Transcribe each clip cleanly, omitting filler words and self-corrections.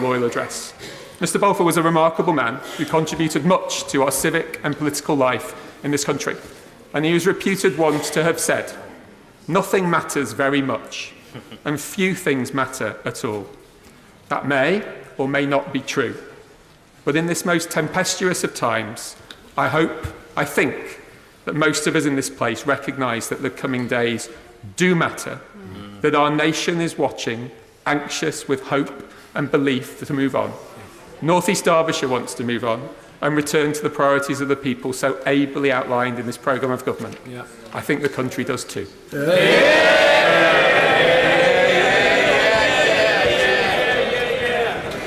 royal address. Mr Balfour was a remarkable man who contributed much to our civic and political life in this country, and he was reputed once to have said, "Nothing matters very much, and few things matter at all." That may or may not be true, but in this most tempestuous of times, I think that most of us in this place recognise that the coming days do matter, that our nation is watching, anxious with hope and belief to move on. North East Derbyshire wants to move on and return to the priorities of the people so ably outlined in this programme of government. Yeah. I think the country does too.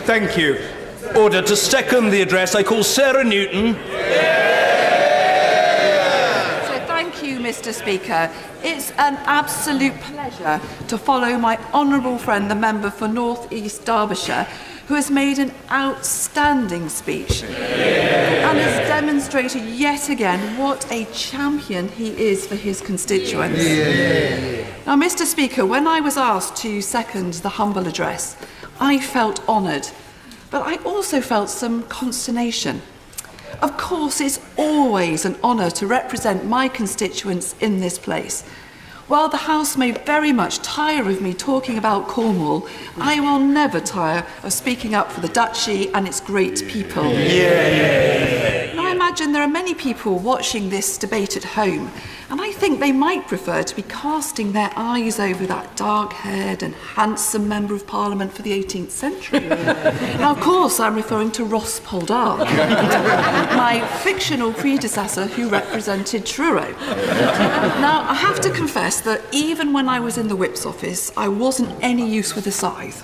Thank you. Order. To second the address, I call Sarah Newton. Thank you, Mr Speaker. It's an absolute pleasure to follow my honourable friend, the member for North East Derbyshire, who has made an outstanding speech and has demonstrated yet again what a champion he is for his constituents. Now, Mr Speaker, when I was asked to second the humble address, I felt honoured, but I also felt some consternation. Of course, it's always an honour to represent my constituents in this place. While the House may very much tire of me talking about Cornwall, I will never tire of speaking up for the Duchy and its great people. Now, I imagine there are many people watching this debate at home, and I think they might prefer to be casting their eyes over that dark-haired and handsome Member of Parliament for the 18th century. Now, of course, I'm referring to Ross Poldark, my fictional predecessor who represented Truro. Now, I have to confess that even when I was in the Whip's office, I wasn't any use with a scythe.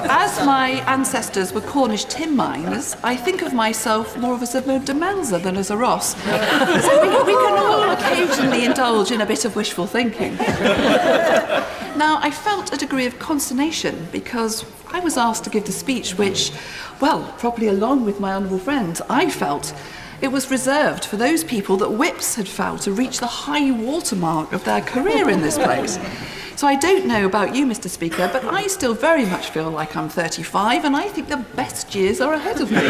As my ancestors were Cornish tin miners, I think of myself more as a Demelza than as a Ross. So we can all occasionally indulge in a bit of wishful thinking. Now, I felt a degree of consternation because I was asked to give the speech which, well, probably along with my honourable friend, I felt it was reserved for those people that Whips had found to reach the high watermark of their career in this place. So I don't know about you, Mr Speaker, but I still very much feel like I'm 35 and I think the best years are ahead of me.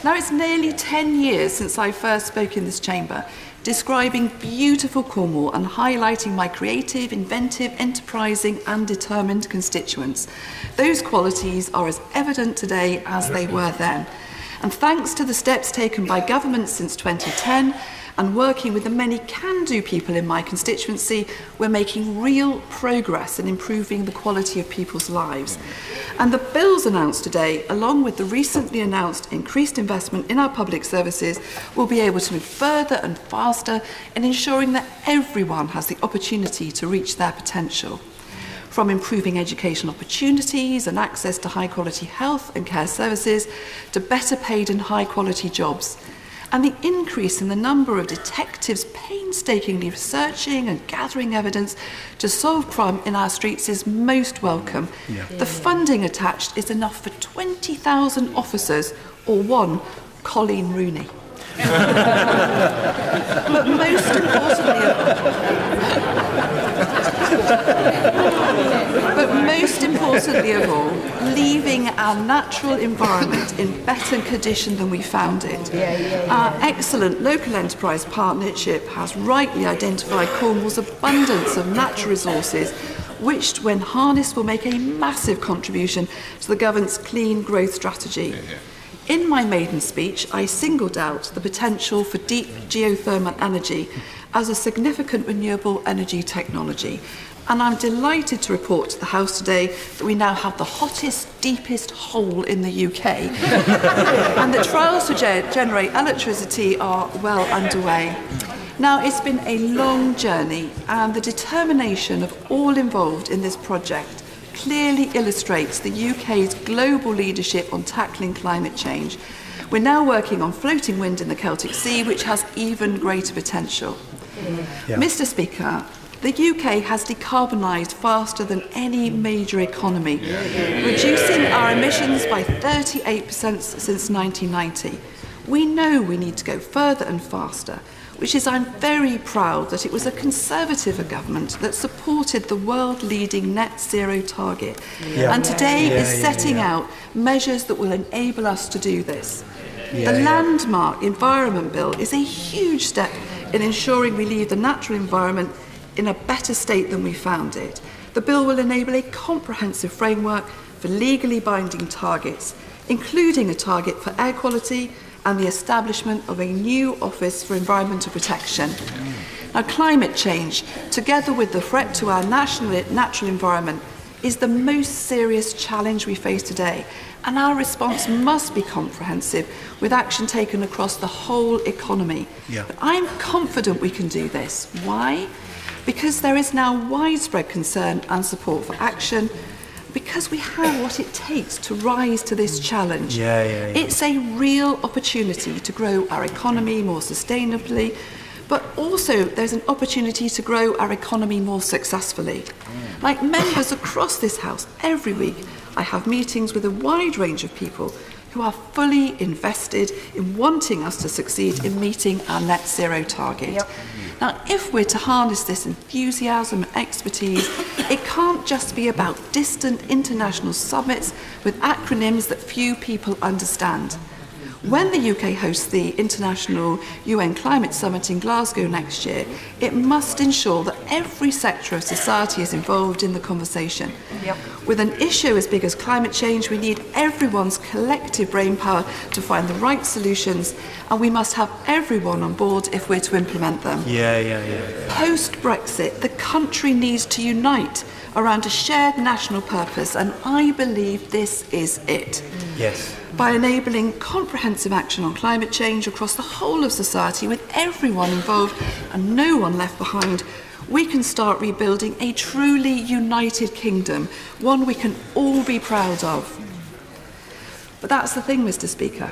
Now, it's nearly 10 years since I first spoke in this chamber, describing beautiful Cornwall and highlighting my creative, inventive, enterprising and determined constituents. Those qualities are as evident today as they were then. And thanks to the steps taken by government since 2010 and working with the many can-do people in my constituency, we're making real progress in improving the quality of people's lives. And the bills announced today, along with the recently announced increased investment in our public services, will be able to move further and faster in ensuring that everyone has the opportunity to reach their potential. From improving education opportunities and access to high-quality health and care services, to better paid and high-quality jobs. And the increase in the number of detectives painstakingly researching and gathering evidence to solve crime in our streets is most welcome. The funding attached is enough for 20,000 officers or one Colleen Rooney. But most importantly of all, leaving our natural environment in better condition than we found it. Our excellent local enterprise partnership has rightly identified Cornwall's abundance of natural resources, which, when harnessed, will make a massive contribution to the government's clean growth strategy. In my maiden speech, I singled out the potential for deep geothermal energy as a significant renewable energy technology. And I'm delighted to report to the House today that we now have the hottest, deepest hole in the UK. And the trials to generate electricity are well underway. Now, it's been a long journey, and the determination of all involved in this project clearly illustrates the UK's global leadership on tackling climate change. We're now working on floating wind in the Celtic Sea, which has even greater potential. Mr. Speaker, the UK has decarbonised faster than any major economy, reducing our emissions by 38% since 1990. We know we need to go further and faster. which is I'm very proud that it was a Conservative government that supported the world-leading net zero target, and today is setting out measures that will enable us to do this. The landmark Environment Bill is a huge step in ensuring we leave the natural environment in a better state than we found it. The bill will enable a comprehensive framework for legally binding targets, including a target for air quality and the establishment of a new Office for Environmental Protection. Now, climate change, together with the threat to our natural environment, is the most serious challenge we face today, and our response must be comprehensive, with action taken across the whole economy. But I'm confident we can do this. Why? Because there is now widespread concern and support for action, because we have what it takes to rise to this challenge. It's a real opportunity to grow our economy more sustainably, but also there's an opportunity to grow our economy more successfully. Like members across this House, every week I have meetings with a wide range of people who are fully invested in wanting us to succeed in meeting our net zero target. Now, if we're to harness this enthusiasm and expertise, it can't just be about distant international summits with acronyms that few people understand. When the UK hosts the International UN Climate Summit in Glasgow next year, it must ensure that every sector of society is involved in the conversation. With an issue as big as climate change, we need everyone's collective brainpower to find the right solutions, and we must have everyone on board if we're to implement them. Post-Brexit, the country needs to unite around a shared national purpose, and I believe this is it. By enabling comprehensive action on climate change across the whole of society, with everyone involved and no one left behind, we can start rebuilding a truly united kingdom, one we can all be proud of. But that's the thing, Mr. Speaker.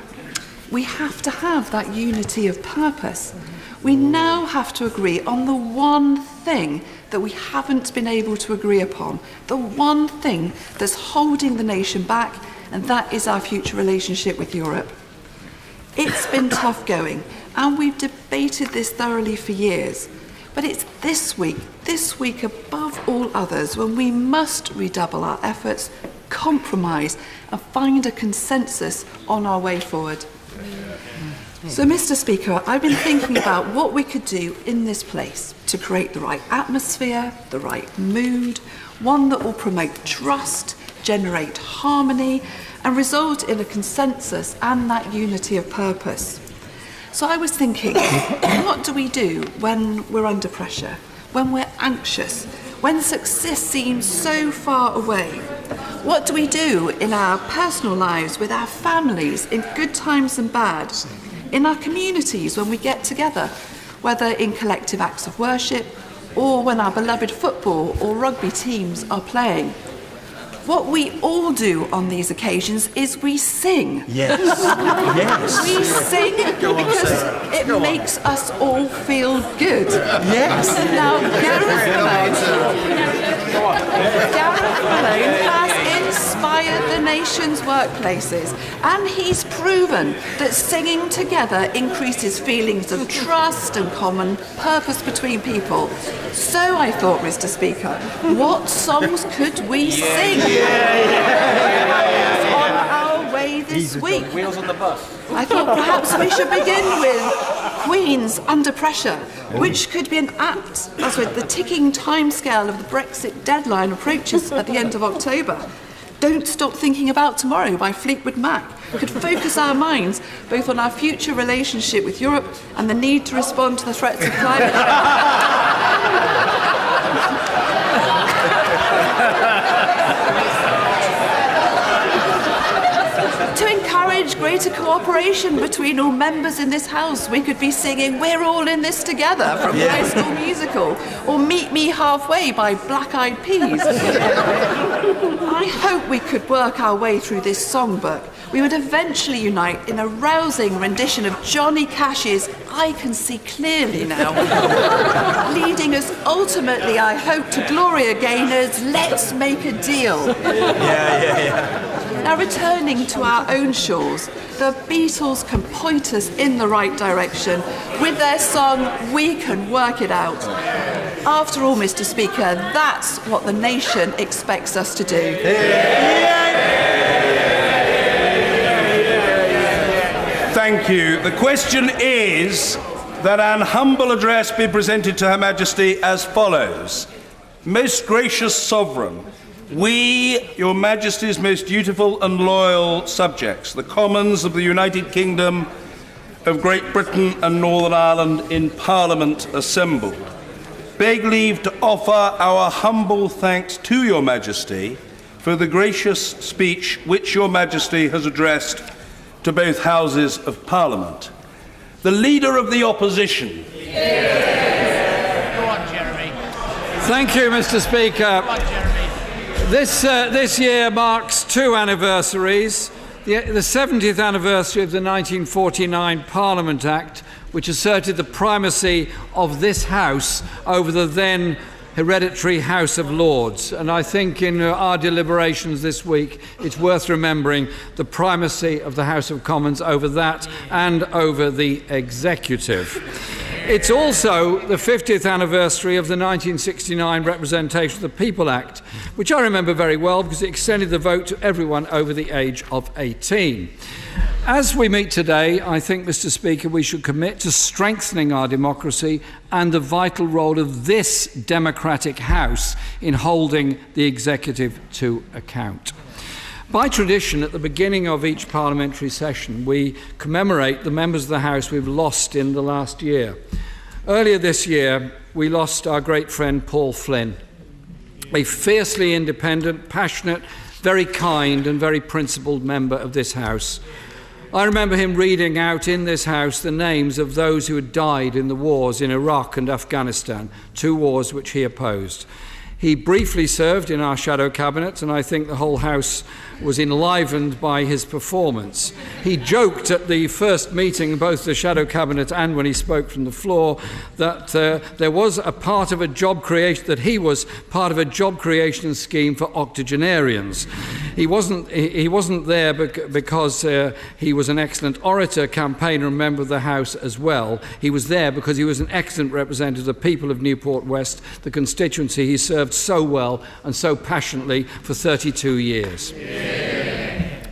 We have to have that unity of purpose. We now have to agree on the one thing that we haven't been able to agree upon, the one thing that's holding the nation back, and that is our future relationship with Europe. It's been tough going, and we've debated this thoroughly for years. But it's this week above all others, when we must redouble our efforts, compromise, and find a consensus on our way forward. So, Mr. Speaker, I've been thinking about what we could do in this place to create the right atmosphere, the right mood, one that will promote trust, generate harmony, and result in a consensus and that unity of purpose. So I was thinking, what do we do when we're under pressure, when we're anxious, when success seems so far away? What do we do in our personal lives, with our families, in good times and bad, in our communities when we get together, whether in collective acts of worship or when our beloved football or rugby teams are playing? What we all do on these occasions is we sing. We sing because it makes us all feel good. Now, Gareth Malone has inspired the nation's workplaces, and he's proven that singing together increases feelings of trust and common purpose between people. So I thought, Mr. Speaker, what songs could we sing? On our way this week. Wheels on the bus. I thought perhaps we should begin with Queen's Under Pressure, which could be an apt as with the ticking timescale of the Brexit deadline approaches at the end of October. Don't Stop Thinking About Tomorrow by Fleetwood Mac could focus our minds both on our future relationship with Europe and the need to respond to the threats of climate change. To encourage greater cooperation between all members in this House, we could be singing We're All in This Together from High School Musical, or Meet Me Halfway by Black Eyed Peas. I hope we could work our way through this songbook. We would eventually unite in a rousing rendition of Johnny Cash's I Can See Clearly Now, leading us ultimately, I hope, to Gloria Gaynor's Let's Make a Deal. Now, returning to our own shores, the Beatles can point us in the right direction with their song, We Can Work It Out. After all, Mr. Speaker, that's what the nation expects us to do. Thank you. The question is that an humble address be presented to Her Majesty as follows. Most gracious Sovereign, we, Your Majesty's most dutiful and loyal subjects, the Commons of the United Kingdom of Great Britain and Northern Ireland in Parliament assembled, beg leave to offer our humble thanks to Your Majesty for the gracious speech which Your Majesty has addressed to both Houses of Parliament. The Leader of the Opposition. Thank you, Mr. Speaker. This year marks two anniversaries. The 70th anniversary of the 1949 Parliament Act, which asserted the primacy of this House over the then hereditary House of Lords. And I think in our deliberations this week, it's worth remembering the primacy of the House of Commons over that and over the executive. It's also the 50th anniversary of the 1969 Representation of the People Act, which I remember very well because it extended the vote to everyone over the age of 18. As we meet today, I think, Mr. Speaker, we should commit to strengthening our democracy and the vital role of this democratic House in holding the executive to account. By tradition, at the beginning of each parliamentary session, we commemorate the members of the House we've lost in the last year. Earlier this year, we lost our great friend Paul Flynn, a fiercely independent, passionate, very kind and very principled member of this House. I remember him reading out in this House the names of those who had died in the wars in Iraq and Afghanistan, two wars which he opposed. He briefly served in our shadow cabinet, and I think the whole House was enlivened by his performance. He joked at the first meeting, both the shadow cabinet and when he spoke from the floor, that there was a part of a job creation, that he was part of a job creation scheme for octogenarians. He wasn't there because he was an excellent orator, campaigner, and member of the House as well. He was there because he was an excellent representative of the people of Newport West, the constituency he served so well and so passionately for 32 years.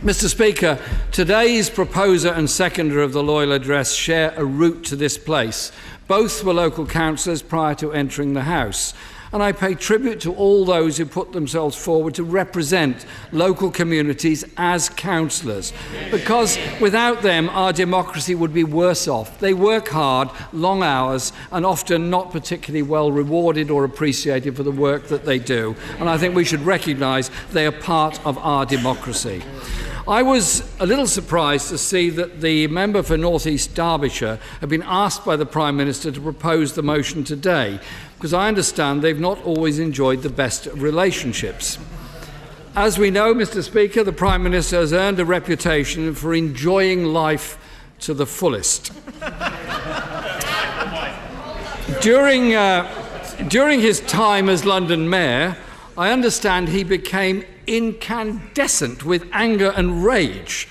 Mr. Speaker, today's proposer and seconder of the Loyal Address share a route to this place. Both were local councillors prior to entering the House. And I pay tribute to all those who put themselves forward to represent local communities as councillors, because without them our democracy would be worse off. They work hard, long hours, and often not particularly well rewarded or appreciated for the work that they do. And I think we should recognise they are part of our democracy. I was a little surprised to see that the member for North East Derbyshire had been asked by the Prime Minister to propose the motion today, because I understand they've not always enjoyed the best of relationships. As we know, Mr. Speaker, the Prime Minister has earned a reputation for enjoying life to the fullest. During his time as London Mayor, I understand he became incandescent with anger and rage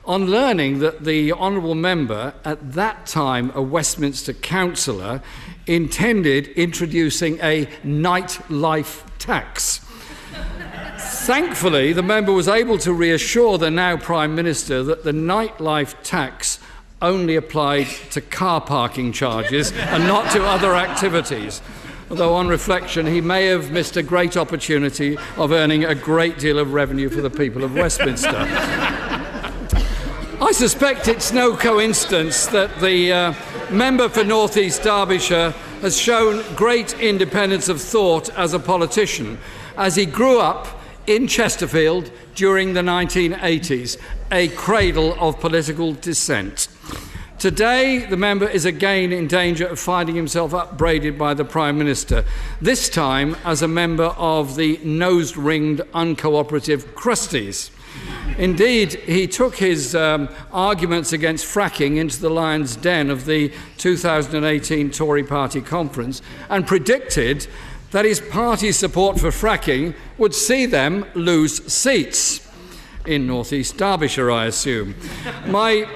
on learning that the honourable member, at that time a Westminster councillor, intended introducing a nightlife tax. Thankfully, the member was able to reassure the now Prime Minister that the nightlife tax only applied to car parking charges and not to other activities. Although on reflection, he may have missed a great opportunity of earning a great deal of revenue for the people of Westminster. I suspect it's no coincidence that the member for North East Derbyshire has shown great independence of thought as a politician, as he grew up in Chesterfield during the 1980s, a cradle of political dissent. Today, the member is again in danger of finding himself upbraided by the Prime Minister, this time as a member of the nose-ringed, uncooperative Crusties. Indeed, he took his arguments against fracking into the lion's den of the 2018 Tory party conference and predicted that his party's support for fracking would see them lose seats. in North East Derbyshire, I assume. My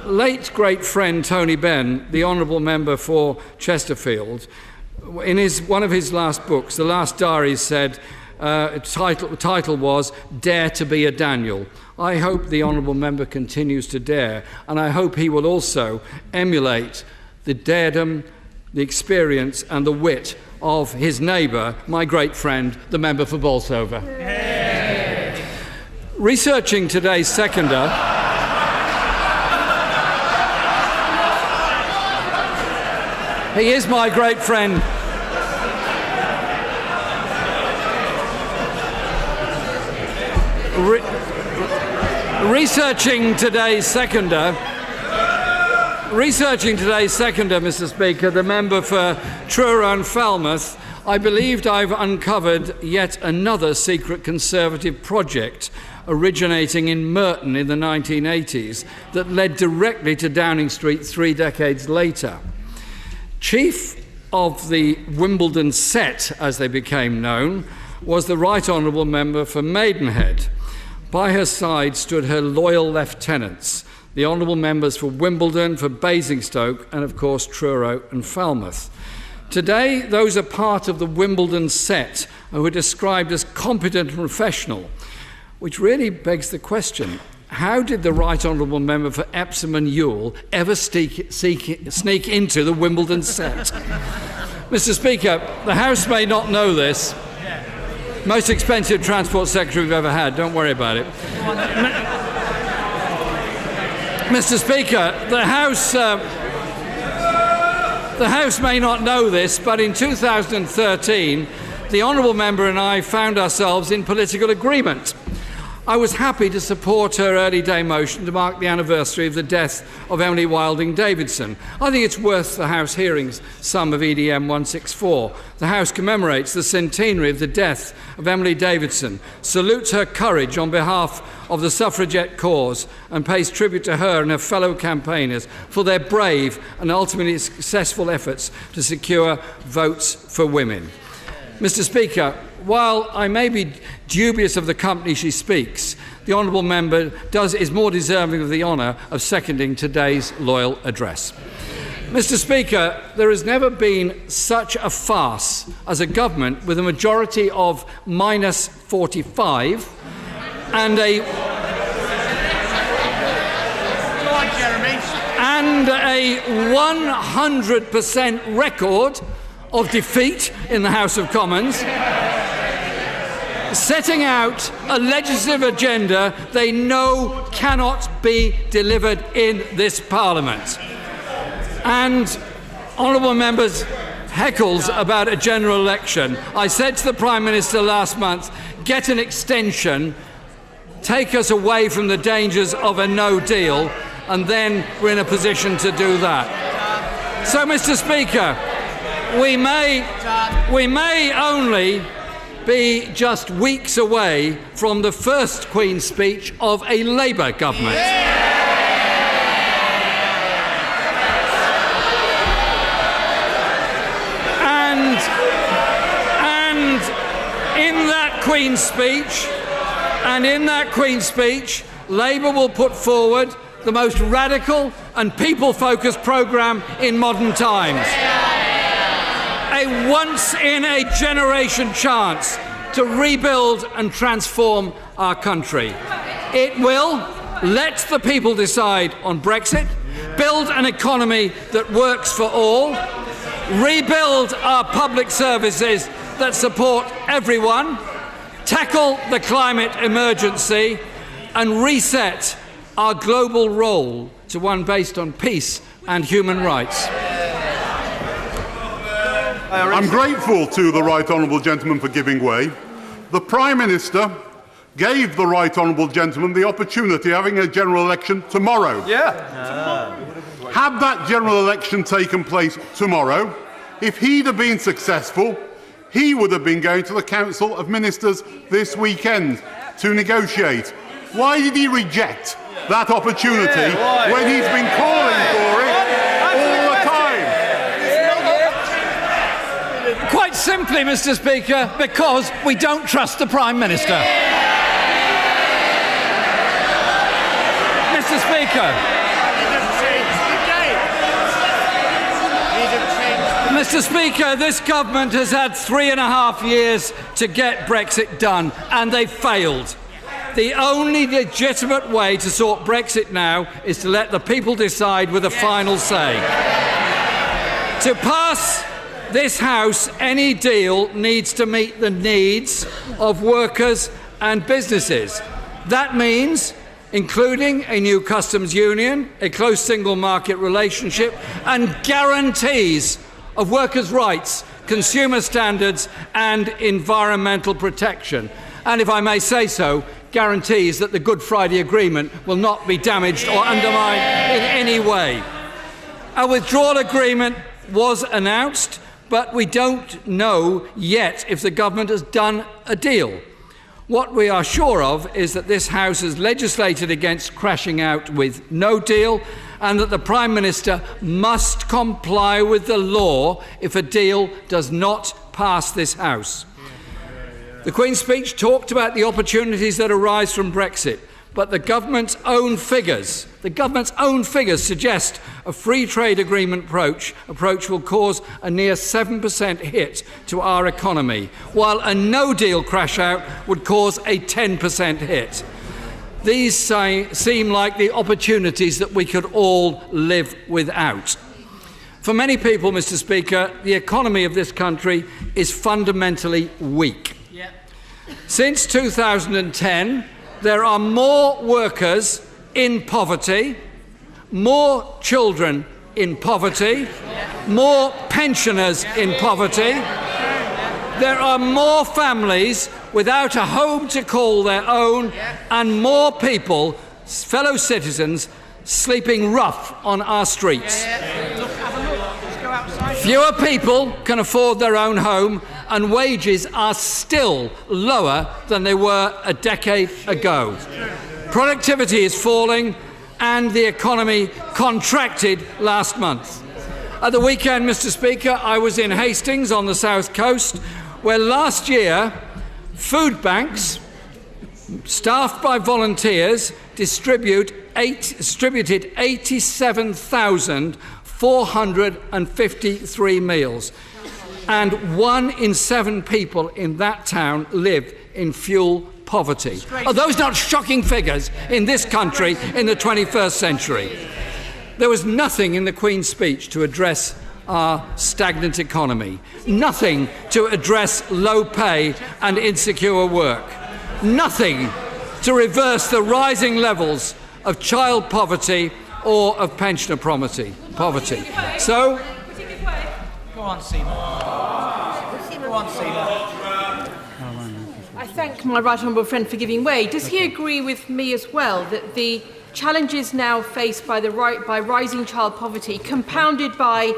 late great friend Tony Benn, the honourable member for Chesterfield, in one of his last books, The Last Diary, said, title was Dare to be a Daniel. I hope the honourable member continues to dare, and I hope he will also emulate the daredom, the experience and the wit of his neighbour, my great friend, the member for Bolsover. Yay. Researching today's seconder, he is my great friend. Researching today's seconder, Mr. Speaker, the member for Truro and Falmouth, I believed I've uncovered yet another secret Conservative project originating in Merton in the 1980s that led directly to Downing Street 3 decades later. Chief of the Wimbledon set, as they became known, was the Right Honourable Member for Maidenhead. By her side stood her loyal lieutenants, the honourable members for Wimbledon, for Basingstoke, and of course Truro and Falmouth. Today, those are part of the Wimbledon set who are described as competent and professional, which really begs the question, how did the Right Honourable Member for Epsom and Ewell ever sneak into the Wimbledon set? Mr. Speaker, the House may not know this. Most expensive Transport Secretary we've ever had, don't worry about it. Mr. Speaker, the House may not know this, but in 2013, the Honourable Member and I found ourselves in political agreement. I was happy to support her early day motion to mark the anniversary of the death of Emily Wilding Davidson. I think it's worth the House hearing some of EDM 164. The House commemorates the centenary of the death of Emily Davidson, salutes her courage on behalf of the suffragette cause, and pays tribute to her and her fellow campaigners for their brave and ultimately successful efforts to secure votes for women. Mr. Speaker, while I may be dubious of the company she speaks, the honourable member is more deserving of the honour of seconding today's loyal address. Mr. Speaker, there has never been such a farce as a government with a majority of minus 45 and a 100% record of defeat in the House of Commons, setting out a legislative agenda they know cannot be delivered in this Parliament. And, honourable members, heckles about a general election. I said to the Prime Minister last month, get an extension, take us away from the dangers of a no deal, and then we're in a position to do that. So, Mr. Speaker, we may only be just weeks away from the first Queen's speech of a Labour government. And in that Queen's speech, Labour will put forward the most radical and people-focused programme in modern times. A once-in-a-generation chance to rebuild and transform our country. It will let the people decide on Brexit, build an economy that works for all, rebuild our public services that support everyone, tackle the climate emergency, and reset our global role to one based on peace and human rights. I'm grateful to the Right Honourable Gentleman for giving way. The Prime Minister gave the Right Honourable Gentleman the opportunity of having a general election tomorrow. Had that general election taken place tomorrow, if he'd have been successful, he would have been going to the Council of Ministers this weekend to negotiate. Why did he reject that opportunity when he's been calling for it all the time? Quite simply, Mr. Speaker, because we don't trust the Prime Minister. Mr. Speaker. Mr. Speaker, this government has had 3.5 years to get Brexit done, and they failed. The only legitimate way to sort Brexit now is to let the people decide with a final say. To pass this House, any deal needs to meet the needs of workers and businesses. That means including a new customs union, a close single market relationship, and guarantees of workers' rights, consumer standards and environmental protection. And if I may say so, guarantees that the Good Friday Agreement will not be damaged or undermined in any way. A withdrawal agreement was announced, but we don't know yet if the government has done a deal. What we are sure of is that this House has legislated against crashing out with no deal, and that the Prime Minister must comply with the law if a deal does not pass this House. The Queen's speech talked about the opportunities that arise from Brexit, but the government's own figures suggest a free trade agreement approach will cause a near 7% hit to our economy, while a no-deal crash-out would cause a 10% hit. These seem like the opportunities that we could all live without. For many people, Mr. Speaker, the economy of this country is fundamentally weak. Since 2010, there are more workers in poverty, more children in poverty, more pensioners in poverty. There are more families without a home to call their own, and more people, fellow citizens, sleeping rough on our streets. Fewer people can afford their own home, and wages are still lower than they were a decade ago. Productivity is falling, and the economy contracted last month. At the weekend, Mr. Speaker, I was in Hastings on the south coast, where last year food banks, staffed by volunteers, distributed 87,453 meals. And 1 in 7 people in that town live in fuel poverty. Are those not shocking figures in this country in the 21st century? There was nothing in the Queen's speech to address our stagnant economy, nothing to address low pay and insecure work, nothing to reverse the rising levels of child poverty or of pensioner poverty. So, go on, Seymour. I thank my right honourable friend for giving way. Does he agree with me as well that the challenges now faced by rising child poverty, compounded by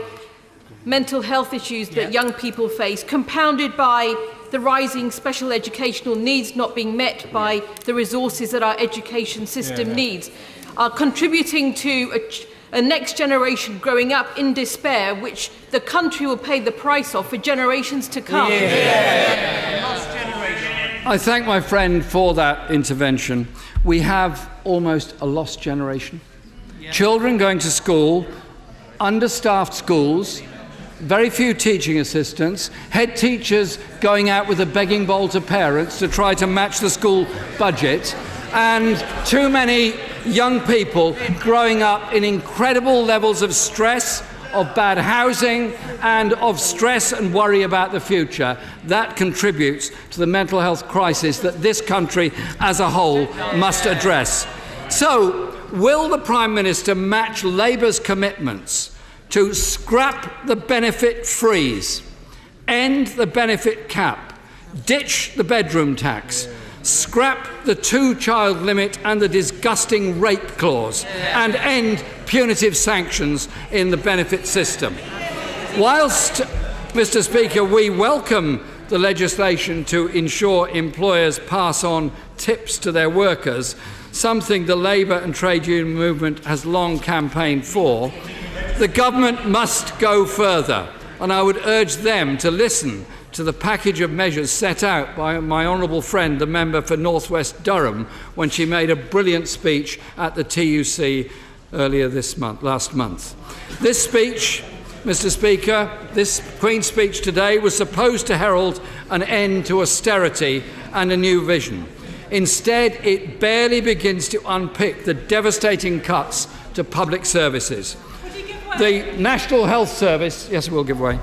mental health issues that young people face, compounded by the rising special educational needs not being met by the resources that our education system needs, are contributing to a next generation growing up in despair, which the country will pay the price of for generations to come? I thank my friend for that intervention. We have almost a lost generation. Children going to school, understaffed schools, very few teaching assistants, head teachers going out with a begging bowl to parents to try to match the school budget, and too many young people growing up in incredible levels of stress, of bad housing, and of stress and worry about the future. That contributes to the mental health crisis that this country as a whole must address. So, will the Prime Minister match Labour's commitments to scrap the benefit freeze, end the benefit cap, ditch the bedroom tax, scrap the 2-child limit and the disgusting rape clause, and end punitive sanctions in the benefit system? Whilst, Mr. Speaker, we welcome the legislation to ensure employers pass on tips to their workers, something the Labour and trade union movement has long campaigned for, the government must go further, and I would urge them to listen to the package of measures set out by my honourable friend, the member for North West Durham, when she made a brilliant speech at the TUC earlier last month. This speech, Mr. Speaker, this Queen's speech today was supposed to herald an end to austerity and a new vision. Instead, it barely begins to unpick the devastating cuts to public services. The National Health Service, yes, it will give way.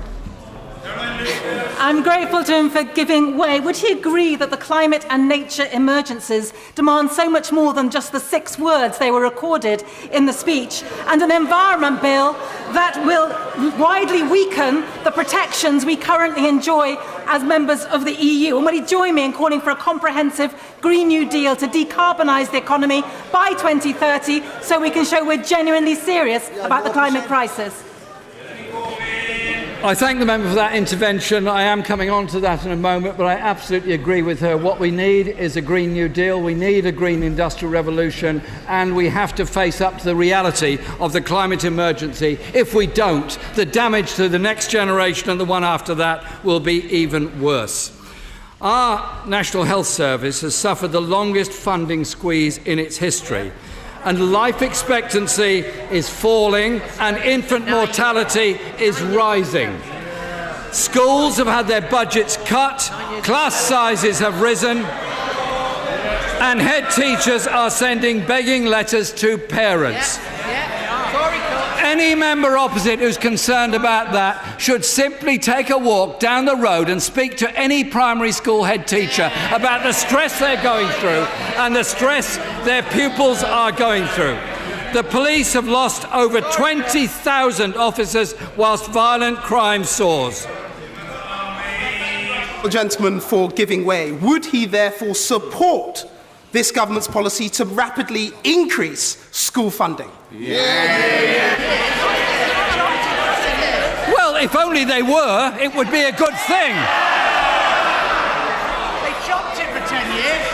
I'm grateful to him for giving way. Would he agree that the climate and nature emergencies demand so much more than just the 6 words they were recorded in the speech, and an environment bill that will widely weaken the protections we currently enjoy as members of the EU? And would he join me in calling for a comprehensive Green New Deal to decarbonise the economy by 2030 so we can show we're genuinely serious about the climate crisis? I thank the member for that intervention. I am coming on to that in a moment, but I absolutely agree with her. What we need is a Green New Deal. We need a green industrial revolution, and we have to face up to the reality of the climate emergency. If we don't, the damage to the next generation and the one after that will be even worse. Our National Health Service has suffered the longest funding squeeze in its history, and life expectancy is falling and infant mortality is rising. Schools have had their budgets cut, class sizes have risen, and head teachers are sending begging letters to parents. Any member opposite who's concerned about that should simply take a walk down the road and speak to any primary school head teacher about the stress they're going through and the stress their pupils are going through. The police have lost over 20,000 officers whilst violent crime soars. The gentleman for giving way. Would he therefore support this government's policy to rapidly increase school funding? Well, if only they were, it would be a good thing. They chopped it for 10 years.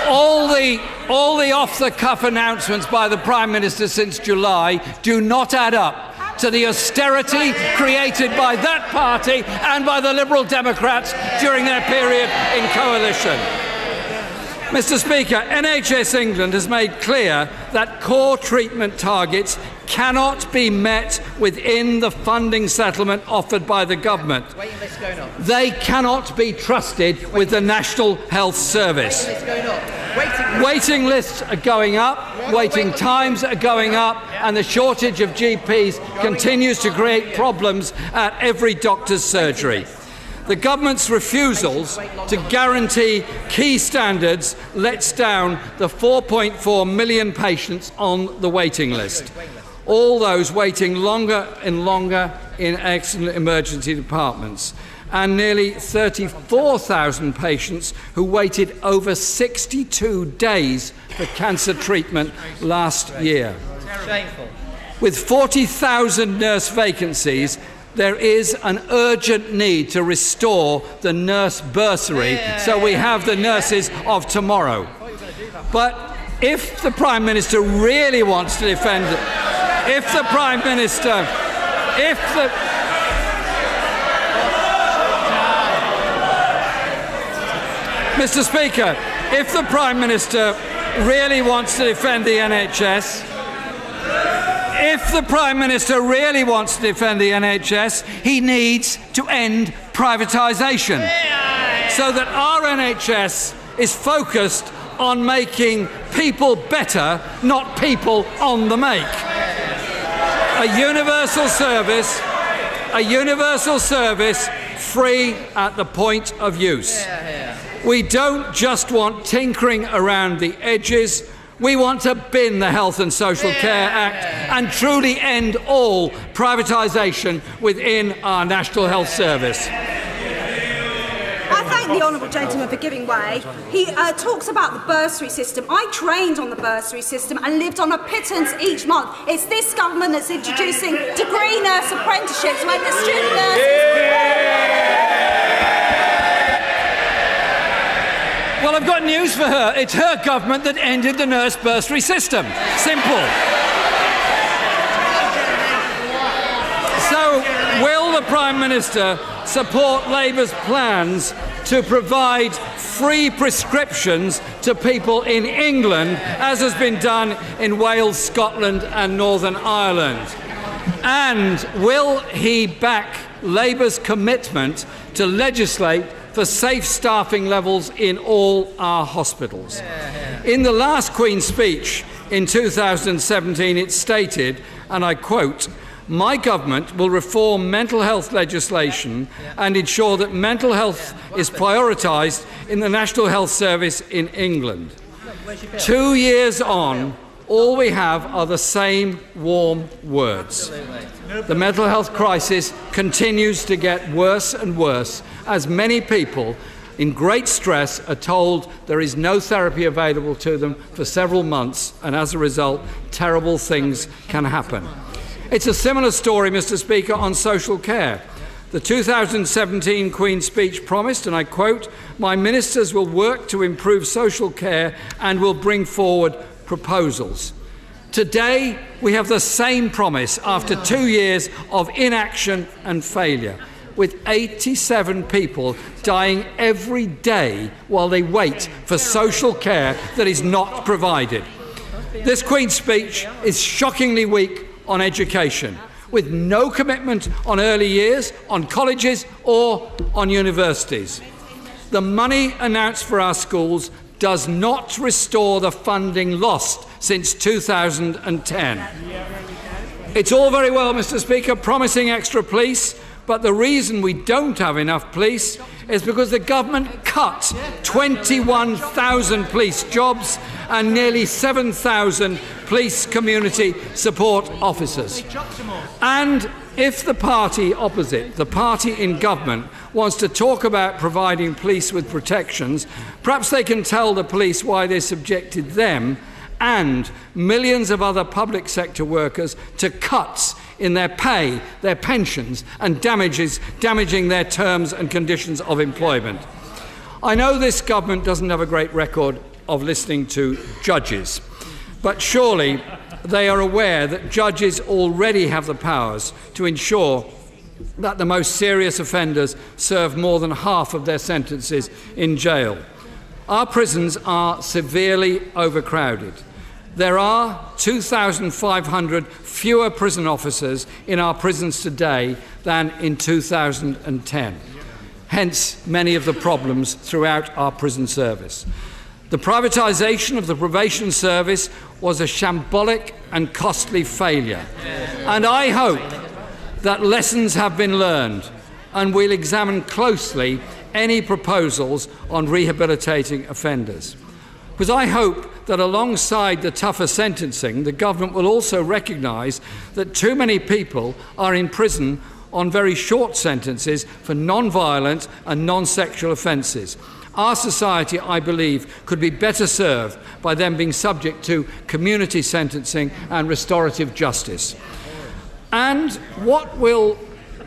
All the off-the-cuff announcements by the Prime Minister since July do not add up to the austerity created by that party and by the Liberal Democrats during their period in coalition. Mr. Speaker, NHS England has made clear that core treatment targets cannot be met within the funding settlement offered by the government. They cannot be trusted with the National Health Service. Waiting lists are going up, waiting times are going up, and the shortage of GPs continues to create problems at every doctor's surgery. The government's refusals to guarantee key standards lets down the 4.4 million patients on the waiting list, all those waiting longer and longer in excellent emergency departments, and nearly 34,000 patients who waited over 62 days for cancer treatment last year. Shameful. With 40,000 nurse vacancies, there is an urgent need to restore the nurse bursary so we have the nurses of tomorrow. But if the Prime Minister really wants to defend it, Mr. Speaker, if the Prime Minister really wants to defend the NHS, he needs to end privatisation so that our NHS is focused on making people better, not people on the make. A universal service free at the point of use. We don't just want tinkering around the edges. We want to bin the Health and Social Care Act and truly end all privatisation within our National Health Service. I thank the honourable gentleman for giving way. He talks about the bursary system. I trained on the bursary system and lived on a pittance each month. It's this government that's introducing degree nurse apprenticeships when the student nurses... Well, I've got news for her. It's her government that ended the nurse bursary system. Simple. So, will the Prime Minister support Labour's plans to provide free prescriptions to people in England, as has been done in Wales, Scotland and Northern Ireland? And will he back Labour's commitment to legislate for safe staffing levels in all our hospitals? In the last Queen's speech in 2017, it stated, and I quote, "My government will reform mental health legislation and ensure that mental health is prioritised in the National Health Service in England." 2 years on, all we have are the same warm words. The mental health crisis continues to get worse and worse as many people in great stress are told there is no therapy available to them for several months, and as a result, terrible things can happen. It's a similar story, Mr. Speaker, on social care. The 2017 Queen's speech promised, and I quote, "My ministers will work to improve social care and will bring forward proposals." Today, we have the same promise after 2 years of inaction and failure, with 87 people dying every day while they wait for social care that is not provided. This Queen's speech is shockingly weak on education, with no commitment on early years, on colleges or on universities. The money announced for our schools does not restore the funding lost since 2010. It's all very well, Mr. Speaker, promising extra police, but the reason we don't have enough police is because the government cut 21,000 police jobs and nearly 7,000 police community support officers. And if the party opposite, the party in government, wants to talk about providing police with protections, perhaps they can tell the police why they subjected them and millions of other public sector workers to cuts in their pay, their pensions, and damaging their terms and conditions of employment. I know this government doesn't have a great record of listening to judges, but surely they are aware that judges already have the powers to ensure that the most serious offenders serve more than half of their sentences in jail. Our prisons are severely overcrowded. There are 2,500 fewer prison officers in our prisons today than in 2010. Hence, many of the problems throughout our prison service. The privatisation of the probation service was a shambolic and costly failure. And I hope that lessons have been learned and we'll examine closely any proposals on rehabilitating offenders. Because I hope that alongside the tougher sentencing, the government will also recognise that too many people are in prison on very short sentences for non-violent and non-sexual offences. Our society, I believe, could be better served by them being subject to community sentencing and restorative justice. And what will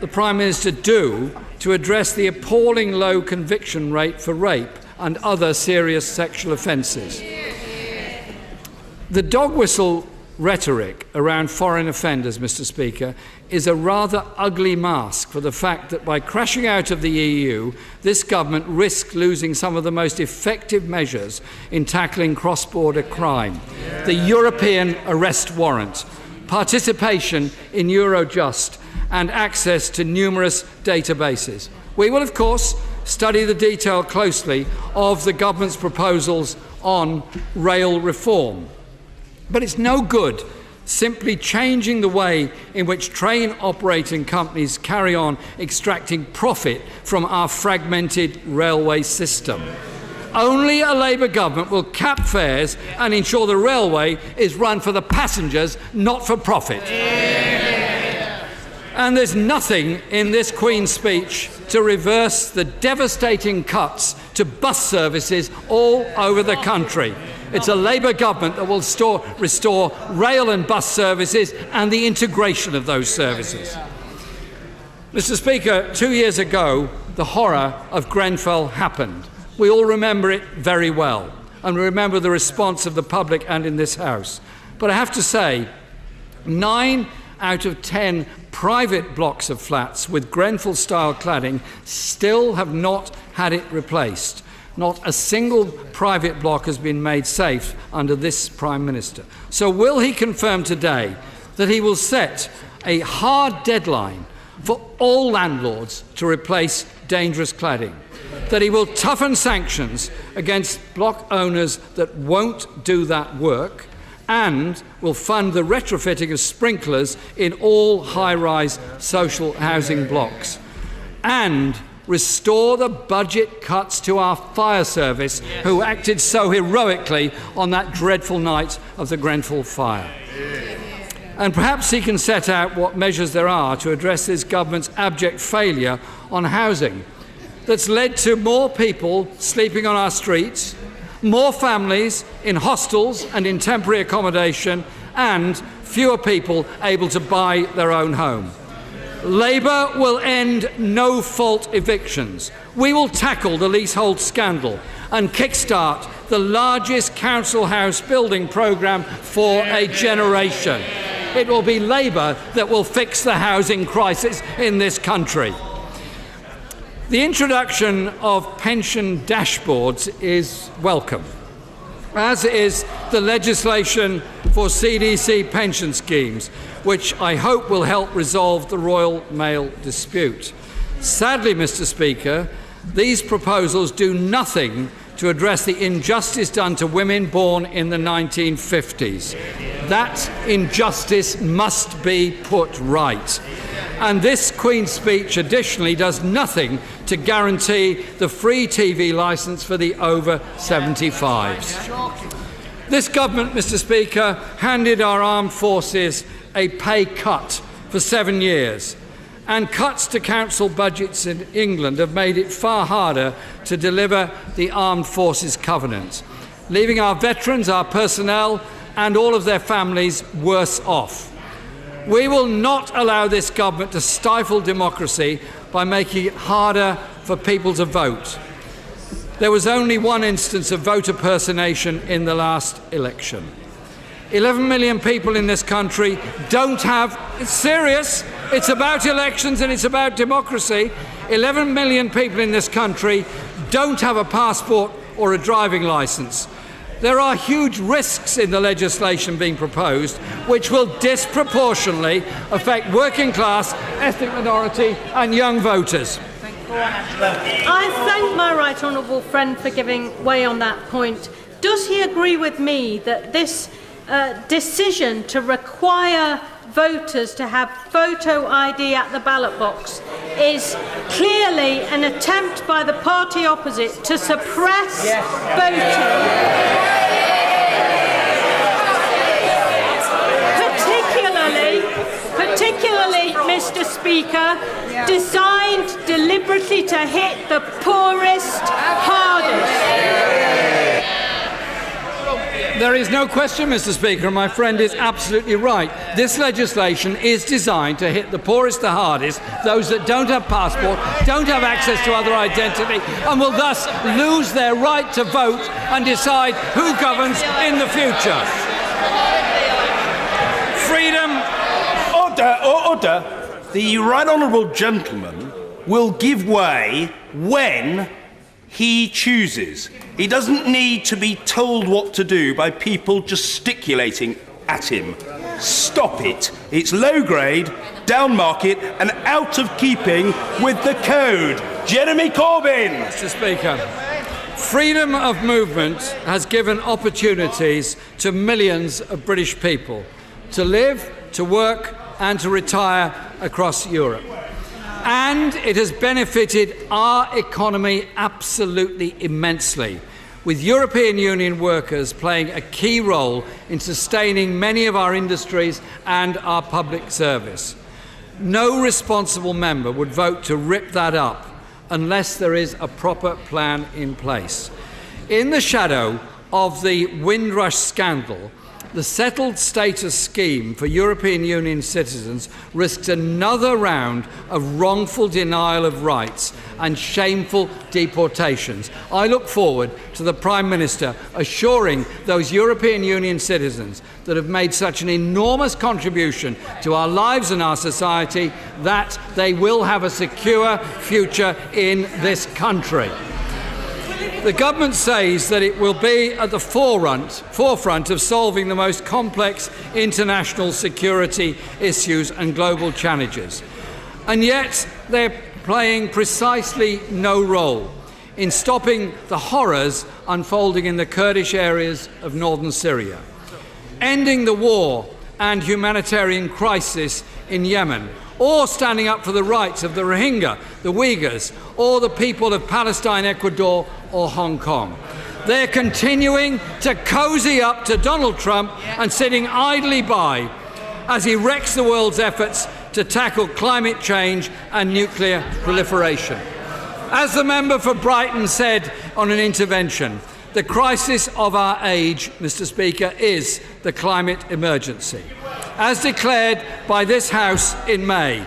the Prime Minister do to address the appalling low conviction rate for rape and other serious sexual offences? The dog whistle rhetoric around foreign offenders, Mr. Speaker, is a rather ugly mask for the fact that by crashing out of the EU, this government risks losing some of the most effective measures in tackling cross-border crime. The European arrest warrant, participation in Eurojust and access to numerous databases. We will, of course, study the detail closely of the government's proposals on rail reform. But it's no good simply changing the way in which train operating companies carry on extracting profit from our fragmented railway system. Only a Labour government will cap fares and ensure the railway is run for the passengers, not for profit. And there's nothing in this Queen's speech to reverse the devastating cuts to bus services all over the country. It's a Labour government that will restore rail and bus services and the integration of those services. Mr. Speaker, 2 years ago, the horror of Grenfell happened. We all remember it very well, and we remember the response of the public and in this House. But I have to say, 9 out of 10 private blocks of flats with Grenfell-style cladding still have not had it replaced. Not a single private block has been made safe under this Prime Minister. So will he confirm today that he will set a hard deadline for all landlords to replace dangerous cladding, that he will toughen sanctions against block owners that won't do that work, and will fund the retrofitting of sprinklers in all high-rise social housing blocks, and restore the budget cuts to our fire service, who acted so heroically on that dreadful night of the Grenfell fire. And perhaps he can set out what measures there are to address this government's abject failure on housing that's led to more people sleeping on our streets, more families in hostels and in temporary accommodation, and fewer people able to buy their own home. Labour will end no-fault evictions. We will tackle the leasehold scandal and kickstart the largest council house building programme for a generation. It will be Labour that will fix the housing crisis in this country. The introduction of pension dashboards is welcome, as is the legislation for CDC pension schemes, which I hope will help resolve the Royal Mail dispute. Sadly, Mr. Speaker, these proposals do nothing to address the injustice done to women born in the 1950s. That injustice must be put right. And this Queen's speech additionally does nothing to guarantee the free TV licence for the over 75s. This government, Mr. Speaker, handed our armed forces a pay cut for 7 years, and cuts to council budgets in England have made it far harder to deliver the Armed Forces Covenant, leaving our veterans, our personnel and all of their families worse off. We will not allow this government to stifle democracy by making it harder for people to vote. There was only one instance of voter personation in the last election. 11 million people in this country don't have... It's serious. It's about elections and it's about democracy. 11 million people in this country don't have a passport or a driving licence. There are huge risks in the legislation being proposed, which will disproportionately affect working class, ethnic minority and young voters. I thank my right honourable friend for giving way on that point. Does he agree with me that this decision to require voters to have photo ID at the ballot box is clearly an attempt by the party opposite to suppress voting? Particularly, Mr. Speaker, designed deliberately to hit the poorest hardest. There is no question, Mr. Speaker, and my friend is absolutely right. This legislation is designed to hit the poorest the hardest, those that don't have passport, don't have access to other identity, and will thus lose their right to vote and decide who governs in the future. Freedom. Order. The right honourable gentleman will give way when he chooses. He doesn't need to be told what to do by people gesticulating at him. Stop it. It's low grade, down market and out of keeping with the code. Jeremy Corbyn. Mr. Speaker, freedom of movement has given opportunities to millions of British people to live, to work and to retire across Europe. And it has benefited our economy absolutely immensely, with European Union workers playing a key role in sustaining many of our industries and our public service. No responsible member would vote to rip that up unless there is a proper plan in place. In the shadow of the Windrush scandal, the settled status scheme for European Union citizens risks another round of wrongful denial of rights and shameful deportations. I look forward to the Prime Minister assuring those European Union citizens that have made such an enormous contribution to our lives and our society that they will have a secure future in this country. The government says that it will be at the forefront of solving the most complex international security issues and global challenges. And yet they're playing precisely no role in stopping the horrors unfolding in the Kurdish areas of northern Syria, ending the war and humanitarian crisis in Yemen, or standing up for the rights of the Rohingya, the Uyghurs, or the people of Palestine, Ecuador, or Hong Kong. They're continuing to cozy up to Donald Trump and sitting idly by as he wrecks the world's efforts to tackle climate change and nuclear proliferation. As the member for Brighton said on an intervention, the crisis of our age, Mr. Speaker, is the climate emergency, as declared by this House in May.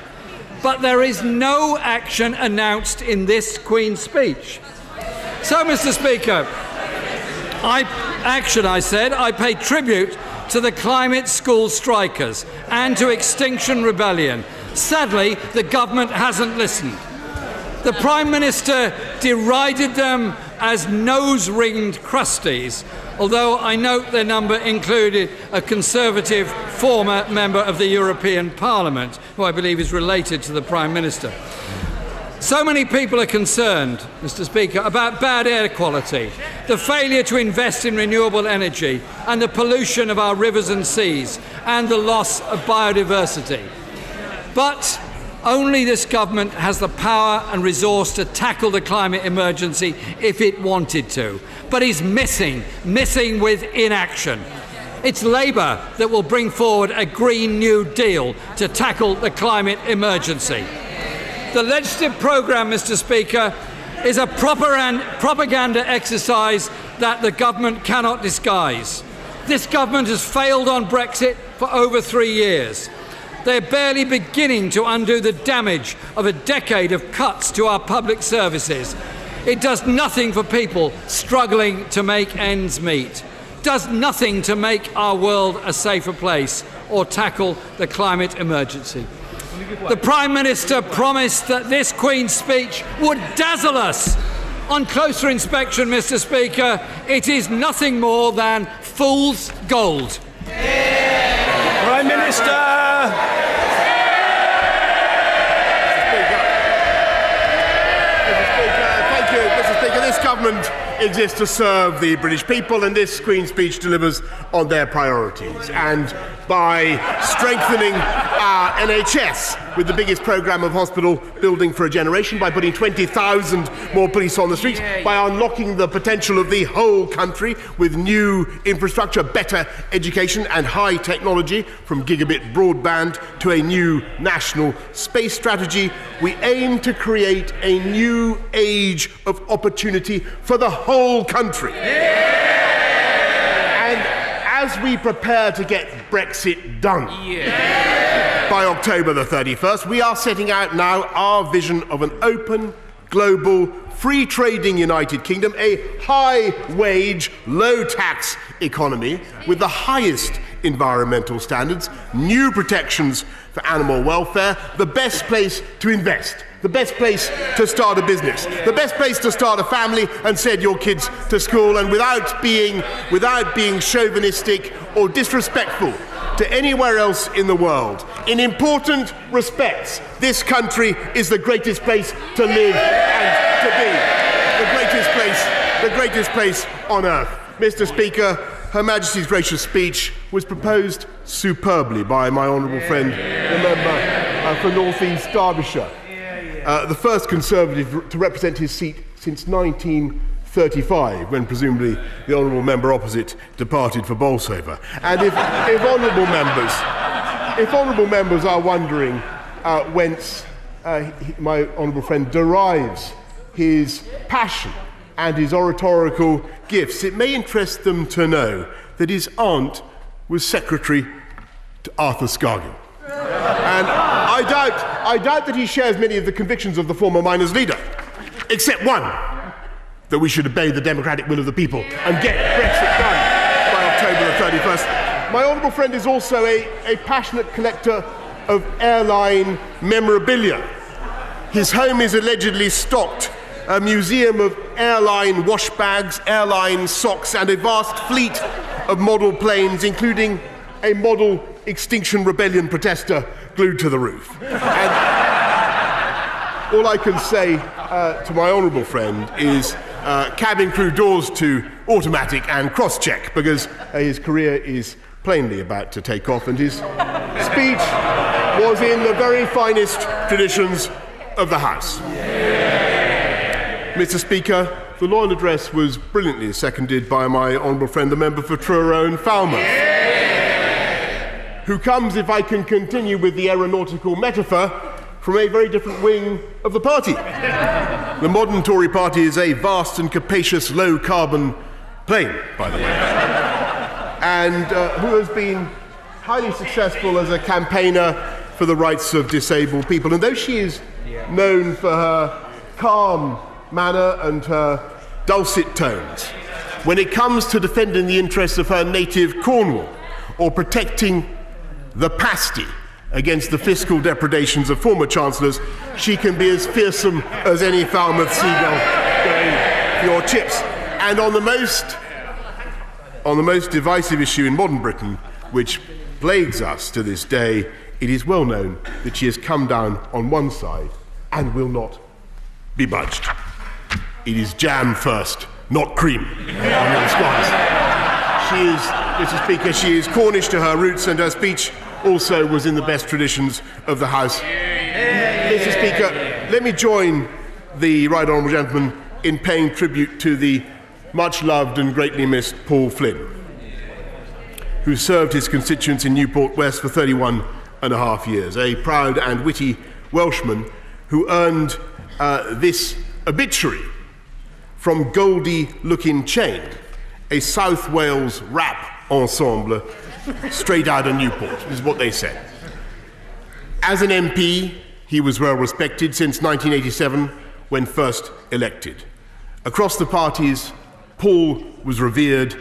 But there is no action announced in this Queen's speech. So, Mr. Speaker, I pay tribute to the climate school strikers and to Extinction Rebellion. Sadly, the government hasn't listened. The Prime Minister derided them as nose-ringed crusties, although I note their number included a Conservative former member of the European Parliament, who I believe is related to the Prime Minister. So many people are concerned, Mr. Speaker, about bad air quality, the failure to invest in renewable energy, and the pollution of our rivers and seas, and the loss of biodiversity. But only this government has the power and resource to tackle the climate emergency if it wanted to. But is missing with inaction. It's Labour that will bring forward a Green New Deal to tackle the climate emergency. The legislative programme, Mr. Speaker, is a propaganda exercise that the government cannot disguise. This government has failed on Brexit for over 3 years. They're barely beginning to undo the damage of a decade of cuts to our public services. It does nothing for people struggling to make ends meet, does nothing to make our world a safer place or tackle the climate emergency. The Prime Minister promised that this Queen's speech would dazzle us. On closer inspection, Mr. Speaker, it is nothing more than fool's gold. Prime Minister! This government exists to serve the British people, and this Queen's speech delivers on their priorities. And by strengthening our NHS with the biggest programme of hospital building for a generation, by putting 20,000 more police on the streets, by unlocking the potential of the whole country with new infrastructure, better education and high technology, from gigabit broadband to a new national space strategy, we aim to create a new age of opportunity for the whole country. And as we prepare to get Brexit done by October the 31st, we are setting out now our vision of an open, global, free-trading United Kingdom, a high-wage, low-tax economy with the highest environmental standards, new protections for animal welfare, the best place to invest, the best place to start a business, the best place to start a family and send your kids to school, and without being chauvinistic or disrespectful to anywhere else in the world. In important respects, this country is the greatest place to live and to be. The greatest place on earth. Mr. Speaker, Her Majesty's gracious speech was proposed superbly by my honourable friend, the member for North East Derbyshire, the first Conservative to represent his seat since 1935, when presumably the honourable member opposite departed for Bolsover. And if honourable members are wondering whence my honourable friend derives his passion and his oratorical gifts, it may interest them to know that his aunt was secretary to Arthur Scargill. And I doubt that he shares many of the convictions of the former miners' leader, except one, that we should obey the democratic will of the people and get Brexit done by October the 31st. My honourable friend is also a passionate collector of airline memorabilia. His home is allegedly stocked a museum of airline wash bags, airline socks, and a vast fleet of model planes, including a model Extinction Rebellion protester glued to the roof. And all I can say to my honourable friend is cabin crew doors to automatic and cross-check, because his career is plainly about to take off, and his speech was in the very finest traditions of the House. Mr. Speaker, the Loyal Address was brilliantly seconded by my honourable friend, the member for Truro and Falmouth, who comes, if I can continue with the aeronautical metaphor, from a very different wing of the party. The modern Tory party is a vast and capacious low-carbon plane, by the way, and who has been highly successful as a campaigner for the rights of disabled people. And though she is known for her calm manner and her dulcet tones, when it comes to defending the interests of her native Cornwall or protecting the pasty against the fiscal depredations of former chancellors, she can be as fearsome as any Falmouth seagull going for your chips. And on the most divisive issue in modern Britain, which plagues us to this day, it is well known that she has come down on one side and will not be budged. It is jam first, not cream, on your scones. She is, Mr. Speaker, she is Cornish to her roots, and her speech also was in the best traditions of the House. Mr. Speaker, let me join the Right Honourable Gentleman in paying tribute to the much-loved and greatly missed Paul Flynn, who served his constituents in Newport West for 31 and a half years, a proud and witty Welshman who earned this obituary from Goldie Lookin' Chain, a South Wales rap ensemble straight out of Newport, is what they said. As an MP, he was well respected since 1987, when first elected. Across the parties, Paul was revered,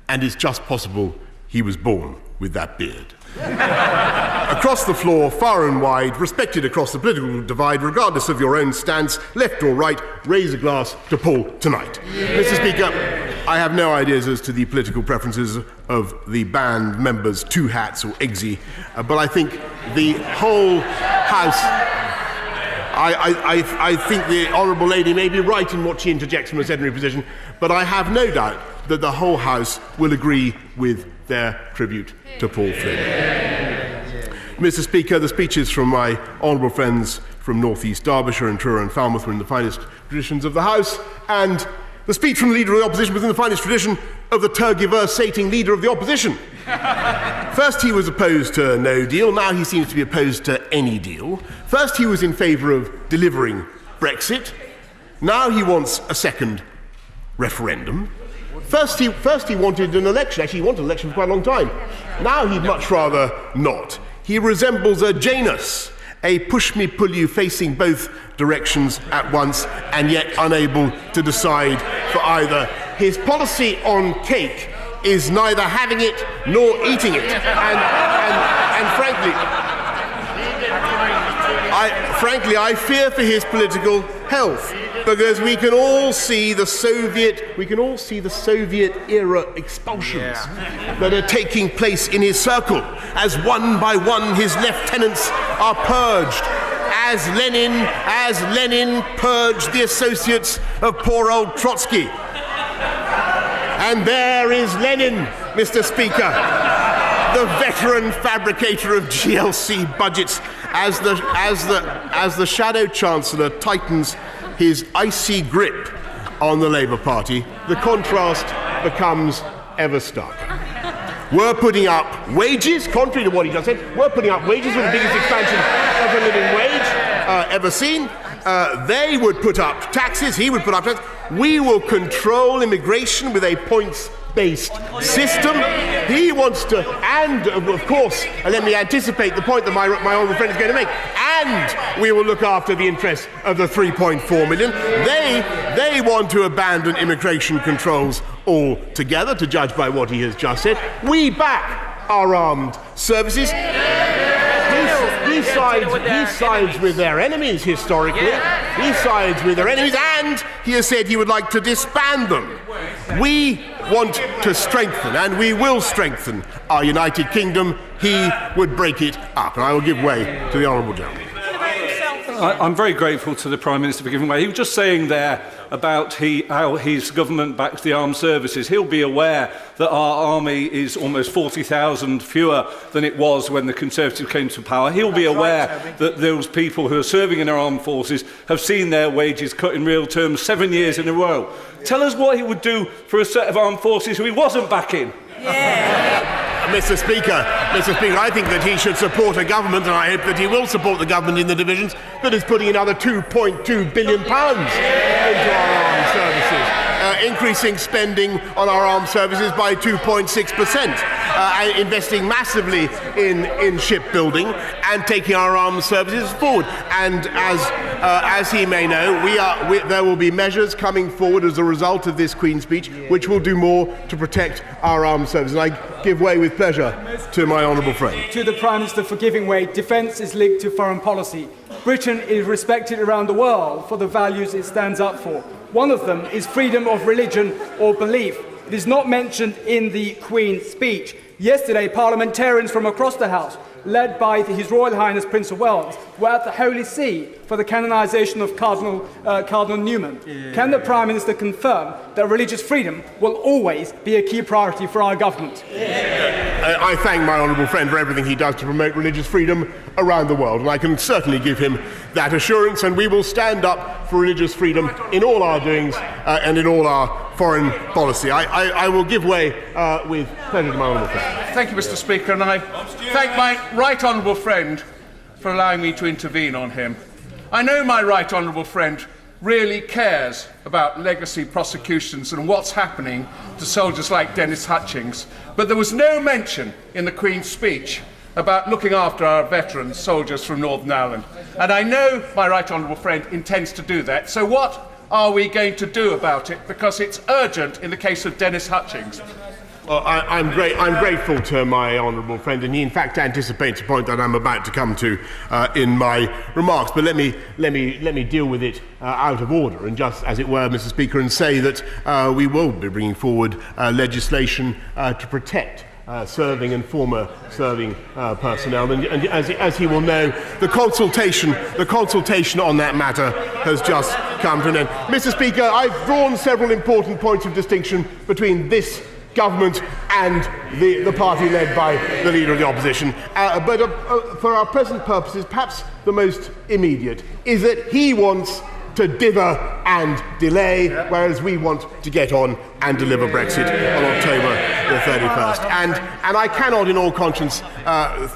and it's just possible he was born with that beard. Across the floor, far and wide, respected across the political divide, regardless of your own stance, left or right, raise a glass to Paul tonight. Mr. Speaker, I have no ideas as to the political preferences of the band members, Two Hats or Eggsy, but I think the whole House, I think the Honourable Lady may be right in what she interjects from a secondary position, but I have no doubt that the whole House will agree with their tribute to Paul Flynn. Mr. Speaker, the speeches from my honourable friends from North East Derbyshire and Truro and Falmouth were in the finest traditions of the House, and the speech from the Leader of the Opposition was in the finest tradition of the tergiversating Leader of the Opposition. First he was opposed to no deal, now he seems to be opposed to any deal. First he was in favour of delivering Brexit, now he wants a second referendum. First he wanted an election, actually he wanted an election for quite a long time. Now he'd much rather not. He resembles a Janus, a push-me-pull-you facing both directions at once and yet unable to decide for either. His policy on cake is neither having it nor eating it. And frankly, I fear for his political health, because we can all see the Soviet era expulsions that are taking place in his circle, as one by one his lieutenants are purged, as Lenin purged the associates of poor old Trotsky. And there is Lenin, Mr. Speaker, the veteran fabricator of GLC budgets, as the Shadow Chancellor tightens his icy grip on the Labour Party, the contrast becomes ever starker. We're putting up wages, contrary to what he just said, we're putting up wages with the biggest expansion of the living wage ever seen. They would put up taxes, he would put up taxes. We will control immigration with a points-based system. He wants to, and of course, let me anticipate the point that my honourable friend is going to make, and we will look after the interests of the 3.4 million. They want to abandon immigration controls altogether, to judge by what he has just said. We back our armed services. He sides with their enemies historically. He sides with their enemies, and he has said he would like to disband them. We want to strengthen, and we will strengthen our United Kingdom. He would break it up, and I will give way to the honourable gentleman. I'm very grateful to the Prime Minister for giving way. He was just saying there about how his government backs the armed services. He'll be aware that our army is almost 40,000 fewer than it was when the Conservatives came to power. He'll be aware that those people who are serving in our armed forces have seen their wages cut in real terms 7 years in a row. Tell us what he would do for a set of armed forces who he wasn't backing. Mr. Speaker, I think that he should support a government, and I hope that he will support the government in the divisions that is putting another £2.2 billion into our armed services, increasing spending on our armed services by 2.6%, investing massively in shipbuilding and taking our armed services forward. And as he may know, there will be measures coming forward as a result of this Queen's speech which will do more to protect our armed services. And I give way with pleasure to my honourable friend. To the Prime Minister for giving way. Defence is linked to foreign policy. Britain is respected around the world for the values it stands up for. One of them is freedom of religion or belief. It is not mentioned in the Queen's speech. Yesterday, parliamentarians from across the House, led by His Royal Highness Prince of Wales, were at the Holy See for the canonisation of Cardinal Newman. Can the Prime Minister confirm that religious freedom will always be a key priority for our government? I thank my honourable friend for everything he does to promote religious freedom around the world, and I can certainly give him that assurance, and we will stand up for religious freedom in all our doings and in all our foreign policy. I will give way with pleasure to my honourable friend. Thank you, Mr. Speaker, and I thank my right honourable friend for allowing me to intervene on him. I know my right honourable friend really cares about legacy prosecutions and what's happening to soldiers like Dennis Hutchings, but there was no mention in the Queen's speech about looking after our veteran soldiers from Northern Ireland. And I know my right honourable friend intends to do that. So what are we going to do about it? Because it's urgent in the case of Dennis Hutchings. Well, I'm grateful to my honourable friend, and he in fact anticipates a point that I'm about to come to in my remarks. But let me deal with it out of order, and just as it were, Mr. Speaker, and say that we will be bringing forward legislation to protect serving and former serving personnel, and as he will know, the consultation on that matter has just come to an end. Mr. Speaker, I've drawn several important points of distinction between this government and the party led by the Leader of the Opposition. But for our present purposes, perhaps the most immediate is that he wants to dither and delay, whereas we want to get on and deliver Brexit on October the 31st. And I cannot in all conscience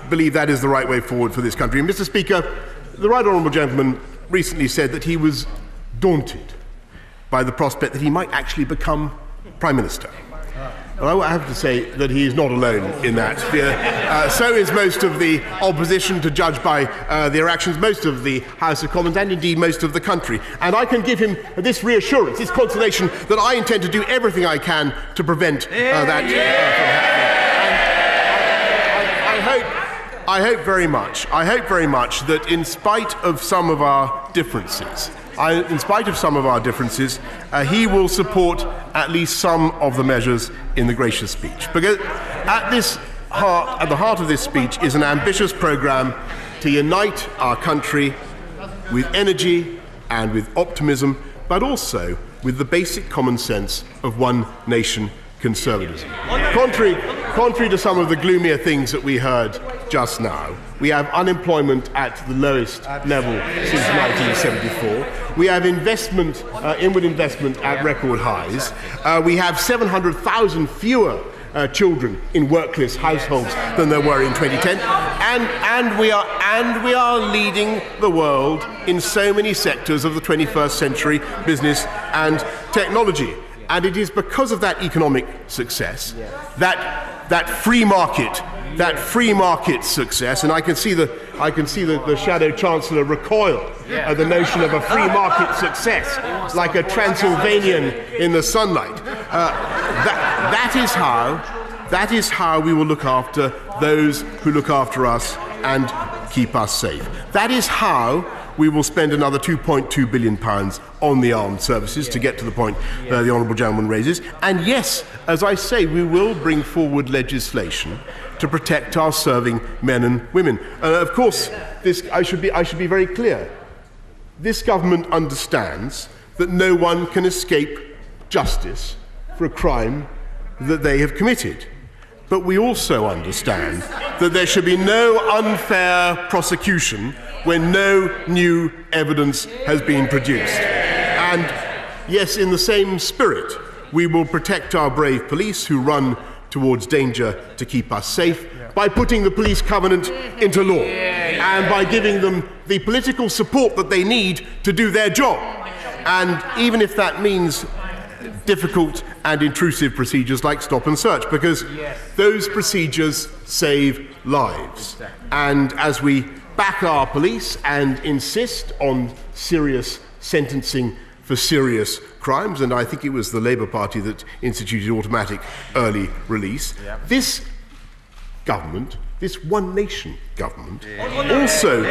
believe that is the right way forward for this country. And Mr. Speaker, the right honourable gentleman recently said that he was daunted by the prospect that he might actually become Prime Minister. Well, I have to say that he is not alone in that fear. So is most of the opposition, to judge by their actions, most of the House of Commons, and indeed most of the country. And I can give him this reassurance, this consolation, that I intend to do everything I can to prevent that from happening. And I hope very much that in spite of some of our differences, he will support at least some of the measures in the gracious speech. Because at the heart of this speech is an ambitious programme to unite our country with energy and with optimism, but also with the basic common sense of one nation conservatism. Contrary to some of the gloomier things that we heard just now, we have unemployment at the lowest level since 1974. We have inward investment at record highs. We have 700,000 fewer children in workless households than there were in 2010, and we are leading the world in so many sectors of the 21st century, business and technology. And it is because of that economic success, that free market success, and I can see the Shadow Chancellor recoil at the notion of a free market success, like a Transylvanian in the sunlight. That is how we will look after those who look after us and keep us safe. That is how we will spend another £2.2 billion on the armed services to get to the point the Honourable Gentleman raises. And yes, as I say, we will bring forward legislation to protect our serving men and women. Of course, I should be very clear. This government understands that no one can escape justice for a crime that they have committed. But we also understand that there should be no unfair prosecution when no new evidence has been produced. And yes, in the same spirit, we will protect our brave police who run towards danger to keep us safe by putting the police covenant into law and by giving them the political support that they need to do their job. And even if that means difficult and intrusive procedures like stop and search, because those procedures save lives. And as we back our police and insist on serious sentencing for serious crimes, and I think it was the Labour Party that instituted automatic early release, this government, this one nation government, also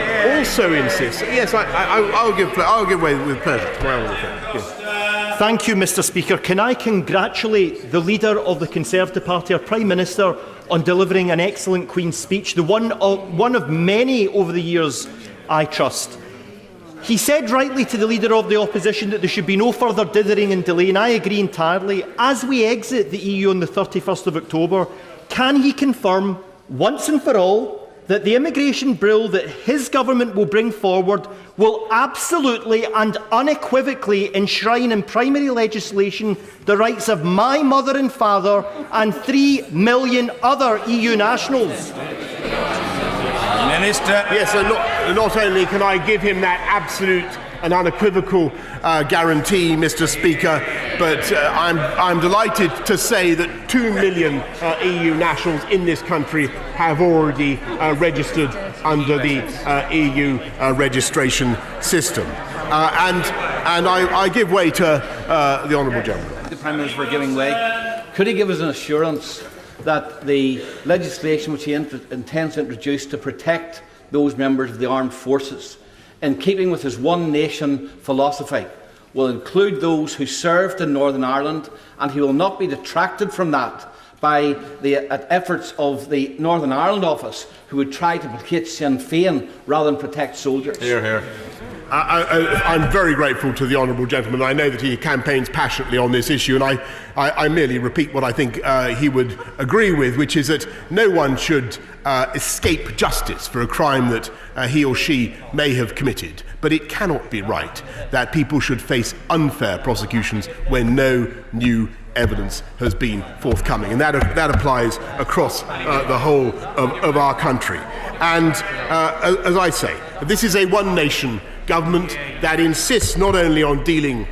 insists. Yes, I'll give way with pleasure to my honourable friend. Yes. Thank you, Mr. Speaker. Can I congratulate the leader of the Conservative Party, our Prime Minister, on delivering an excellent Queen's speech, the one of many over the years, I trust. He said rightly to the Leader of the Opposition that there should be no further dithering and delay, and I agree entirely. As we exit the EU on the 31st of October, can he confirm, once and for all, that the immigration bill that his government will bring forward will absolutely and unequivocally enshrine in primary legislation the rights of my mother and father and 3 million other EU nationals? Minister. Yes, and not only can I give him that absolute and unequivocal guarantee, Mr. Speaker, but I'm delighted to say that 2 million EU nationals in this country have already registered under the EU registration system. And I give way to the Honourable Gentleman. The Prime Minister for giving way. Could he give us an assurance that the legislation which he intends to introduce to protect those members of the armed forces, in keeping with his one nation philosophy, will include those who served in Northern Ireland, and he will not be detracted from that by the efforts of the Northern Ireland office, who would try to placate Sinn Féin rather than protect soldiers? Hear, hear. I'm very grateful to the Honourable Gentleman. I know that he campaigns passionately on this issue, and I merely repeat what I think he would agree with, which is that no one should escape justice for a crime that he or she may have committed. But it cannot be right that people should face unfair prosecutions when no new evidence has been forthcoming, and that applies across the whole of our country. And as I say, this is a one-nation government that insists not only on dealing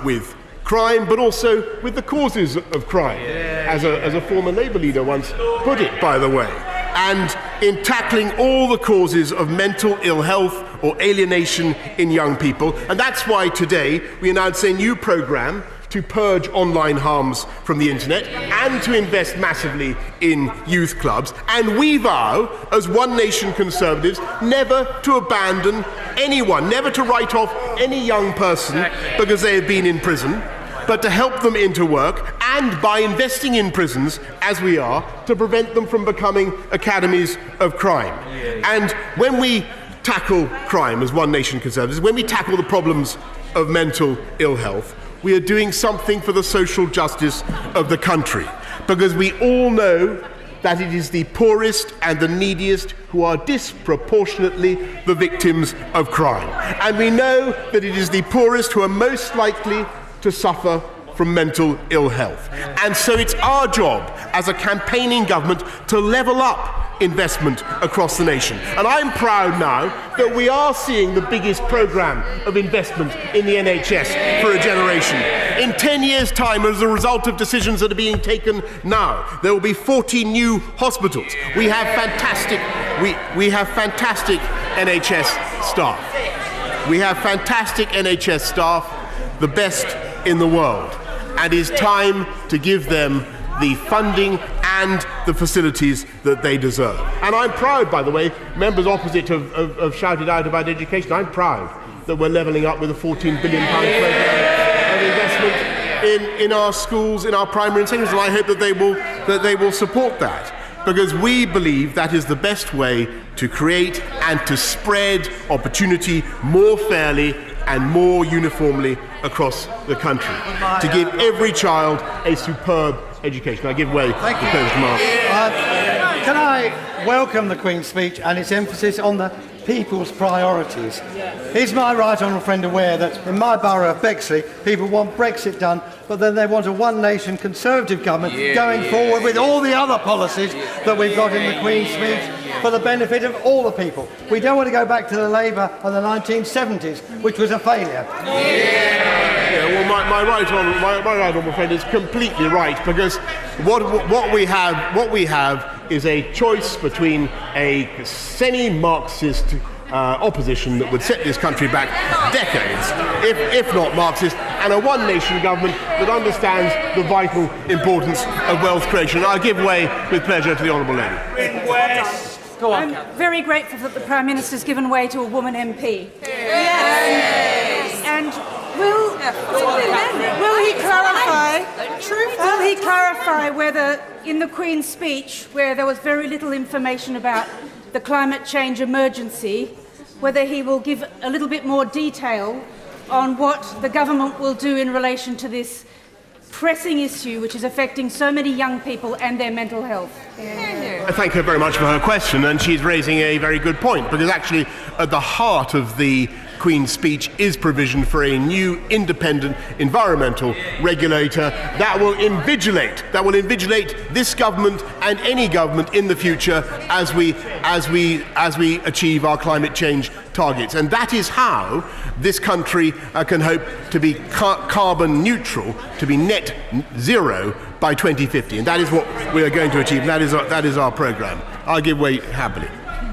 with crime, but also with the causes of crime, as a former Labour leader once put it, by the way, and in tackling all the causes of mental ill health or alienation in young people. And that's why today we announce a new programme to purge online harms from the internet and to invest massively in youth clubs. And we vow, as One Nation Conservatives, never to abandon anyone, never to write off any young person because they have been in prison, but to help them into work, and by investing in prisons, as we are, to prevent them from becoming academies of crime. And when we tackle crime as One Nation Conservatives, when we tackle the problems of mental ill health, we are doing something for the social justice of the country, because we all know that it is the poorest and the neediest who are disproportionately the victims of crime. And we know that it is the poorest who are most likely to suffer from mental ill health. And so it's our job as a campaigning government to level up investment across the nation. And I'm proud now that we are seeing the biggest programme of investment in the NHS for a generation. In 10 years' time, as a result of decisions that are being taken now, there will be 40 new hospitals. We have fantastic NHS staff. We have fantastic NHS staff, the best in the world. And it's time to give them the funding and the facilities that they deserve. And I'm proud, by the way, members opposite have shouted out about education. I'm proud that we're levelling up with a £14 billion programme of investment in our schools, in our primary and secondary schools, and I hope that they will support that, because we believe that is the best way to create and to spread opportunity more fairly and more uniformly across the country, to give every child a superb education. I give way to President Mark. Can I welcome the Queen's speech and its emphasis on the people's priorities? Is my right honourable friend aware that in my borough of Bexley, people want Brexit done, but then they want a one-nation Conservative government going forward with all the other policies that we've got in the Queen's speech for the benefit of all the people? We don't want to go back to the Labour of the 1970s, which was a failure. Well, my right honourable friend is completely right, because what we have is a choice between a semi-Marxist opposition that would set this country back decades, if not Marxist, and a one-nation government that understands the vital importance of wealth creation. I give way with pleasure to the honourable lady. I'm very grateful that the Prime Minister has given way to a woman MP. And will he clarify whether, in the Queen's speech, where there was very little information about the climate change emergency, whether he will give a little bit more detail on what the government will do in relation to this pressing issue which is affecting so many young people and their mental health? I thank her very much for her question, and she's raising a very good point, because actually at the heart of the Queen's speech is provision for a new independent environmental regulator that will invigilate this government and any government in the future as we achieve our climate change targets. And that is how this country can hope to be carbon neutral, to be net zero by 2050. And that is what we are going to achieve, and that is our programme. I'll give way happily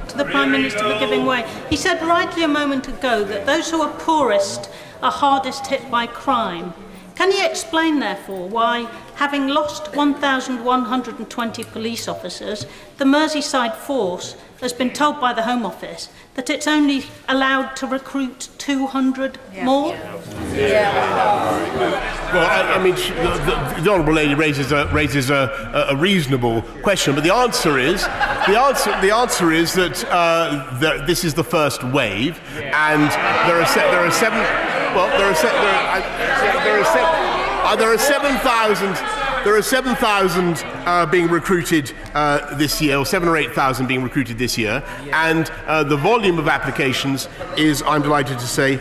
to the Prime Minister for giving way. He said rightly a moment ago that those who are poorest are hardest hit by crime. Can you explain, therefore, why, having lost 1,120 police officers, the Merseyside force has been told by the Home Office that it's only allowed to recruit 200 more? Well, I mean, the honourable lady raises a reasonable question, but the answer is that this is the first wave, and there are 7,000 being recruited this year, or 7,000 or 8,000 being recruited this year, and the volume of applications is, I'm delighted to say,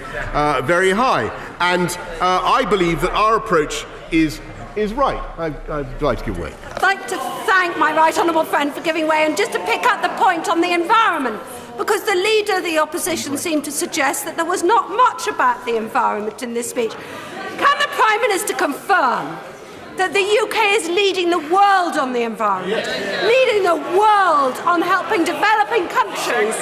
very high. And I believe that our approach is right. I'd like to give way. I'd like to thank my right honourable friend for giving way, and just to pick up the point on the environment, because the Leader of the Opposition seemed to suggest that there was not much about the environment in this speech. Can the Prime Minister confirm that the UK is leading the world on the environment, leading the world on helping developing countries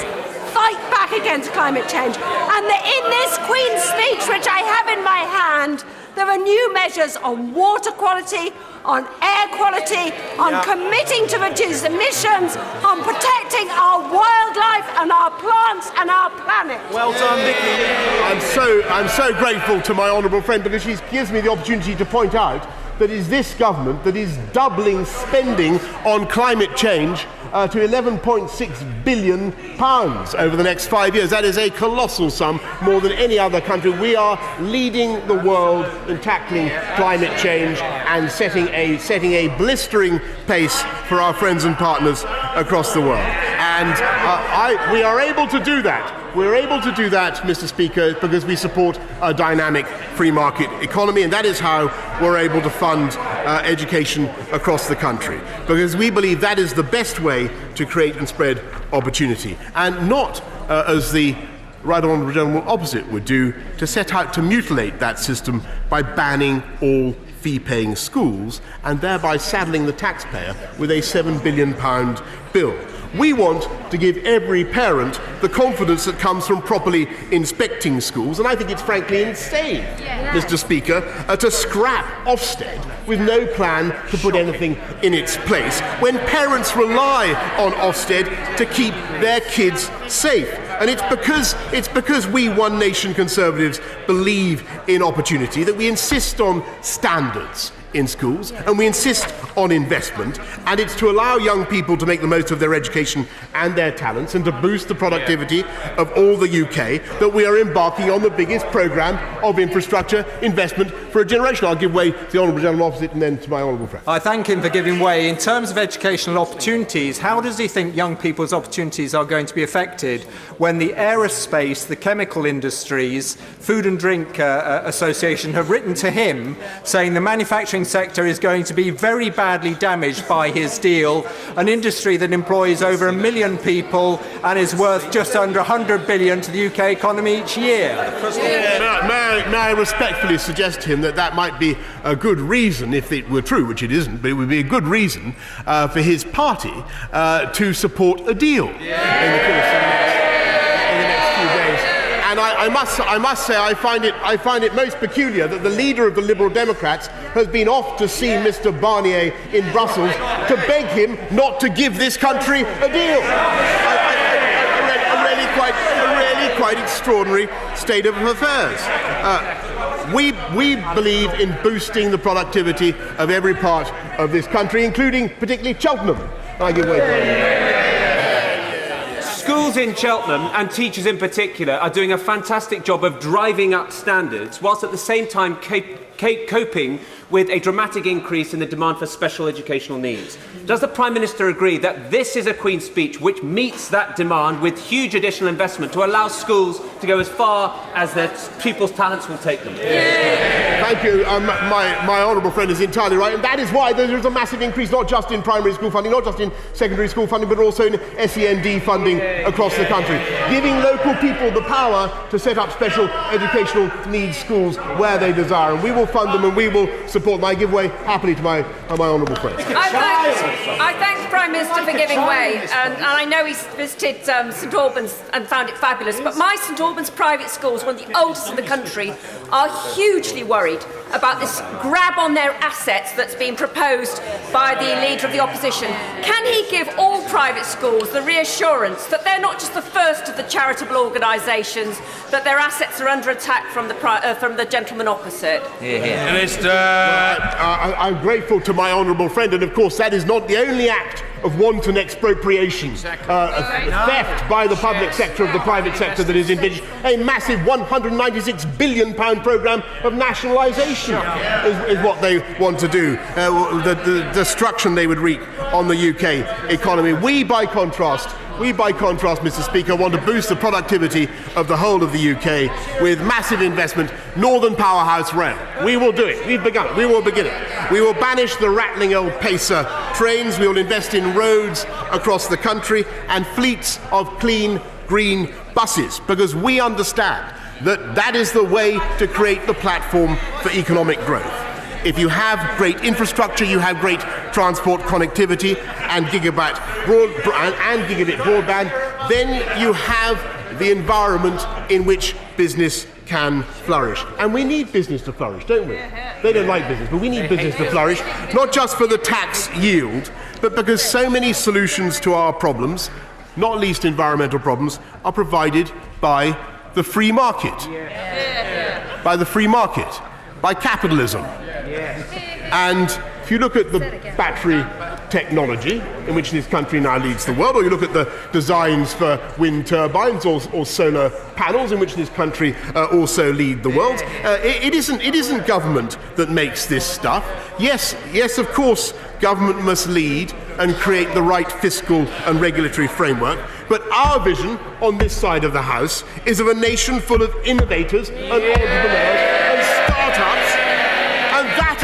fight back against climate change, and that in this Queen's speech, which I have in my hand, there are new measures on water quality, on air quality, on committing to reduce emissions, on protecting our wildlife and our plants and our planet. Well done, Nicky. I'm so grateful to my honourable friend, because she gives me the opportunity to point out that is this government that is doubling spending on climate change to £11.6 billion over the next 5 years. That is a colossal sum, more than any other country. We are leading the world in tackling climate change and setting a blistering pace for our friends and partners across the world. And we are able to do that. We're able to do that, Mr. Speaker, because we support a dynamic free market economy, and that is how we're able to fund education across the country, because we believe that is the best way to create and spread opportunity, and not as the right honourable gentleman opposite would do, to set out to mutilate that system by banning all fee-paying schools and thereby saddling the taxpayer with a £7 billion bill. We want to give every parent the confidence that comes from properly inspecting schools, and I think it's frankly insane, Mr. Speaker, to scrap Ofsted with no plan to put anything in its place when parents rely on Ofsted to keep their kids safe. And it's because we One Nation Conservatives believe in opportunity that we insist on standards in schools and we insist on investment, and it's to allow young people to make the most of their education and their talents and to boost the productivity of all the UK that we are embarking on the biggest programme of infrastructure investment for a generation. I'll give way to the honourable gentleman opposite and then to my honourable friend. I thank him for giving way. In terms of educational opportunities, how does he think young people's opportunities are going to be affected when the aerospace, the chemical industries, Food and Drink Association have written to him saying the manufacturing sector is going to be very badly damaged by his deal, an industry that employs over 1 million people and is worth just under 100 billion to the UK economy each year? May I respectfully suggest to him that that might be a good reason, if it were true, which it isn't, but it would be a good reason for his party to support a deal in the course of the next few days. And I must say I find it most peculiar that the leader of the Liberal Democrats has been off to see Mr. Barnier in Brussels to beg him not to give this country a deal. A really quite extraordinary state of affairs. We believe in boosting the productivity of every part of this country, including particularly Cheltenham. I give way to Schools in Cheltenham, and teachers in particular, are doing a fantastic job of driving up standards, whilst at the same time coping with a dramatic increase in the demand for special educational needs. Does the Prime Minister agree that this is a Queen's speech which meets that demand with huge additional investment to allow schools to go as far as their pupils' talents will take them? Thank you. My honourable friend is entirely right, and that is why there is a massive increase not just in primary school funding, not just in secondary school funding, but also in SEND funding across the country, giving local people the power to set up special educational needs schools where they desire, and we will fund them and we will support them. I give way happily to my honourable friend. I thank the Prime Minister for giving way, and I know he's visited St Albans and found it fabulous, but my St Albans private schools, one of the oldest in the country, are hugely worried about this grab on their assets that's been proposed by the Leader of the Opposition. Can he give all private schools the reassurance that they're not just the first of the charitable organisations, that their assets are under attack from the gentleman opposite? Minister. I'm grateful to my honourable friend, and of course that is not the only act of wanton expropriation, theft by the public sector of the private sector that is envisaged. A massive £196 billion programme of nationalisation is what they want to do, the destruction they would wreak on the UK economy. We, by contrast, Mr. Speaker, want to boost the productivity of the whole of the UK with massive investment, Northern Powerhouse Rail. We will do it. We've begun it. We will begin it. We will banish the rattling old Pacer trains. We will invest in roads across the country and fleets of clean, green buses, because we understand that that is the way to create the platform for economic growth. If you have great infrastructure, you have great transport connectivity and gigabit broadband, then you have the environment in which business can flourish. And we need business to flourish, don't we? They don't like business, but we need business to flourish, not just for the tax yield, but because so many solutions to our problems, not least environmental problems, are provided by the free market. By the free market, by capitalism. And if you look at the battery technology in which this country now leads the world, or you look at the designs for wind turbines or solar panels in which this country also lead the world, it isn't government that makes this stuff. Yes, of course, government must lead and create the right fiscal and regulatory framework, but our vision on this side of the House is of a nation full of innovators and entrepreneurs and startups. And that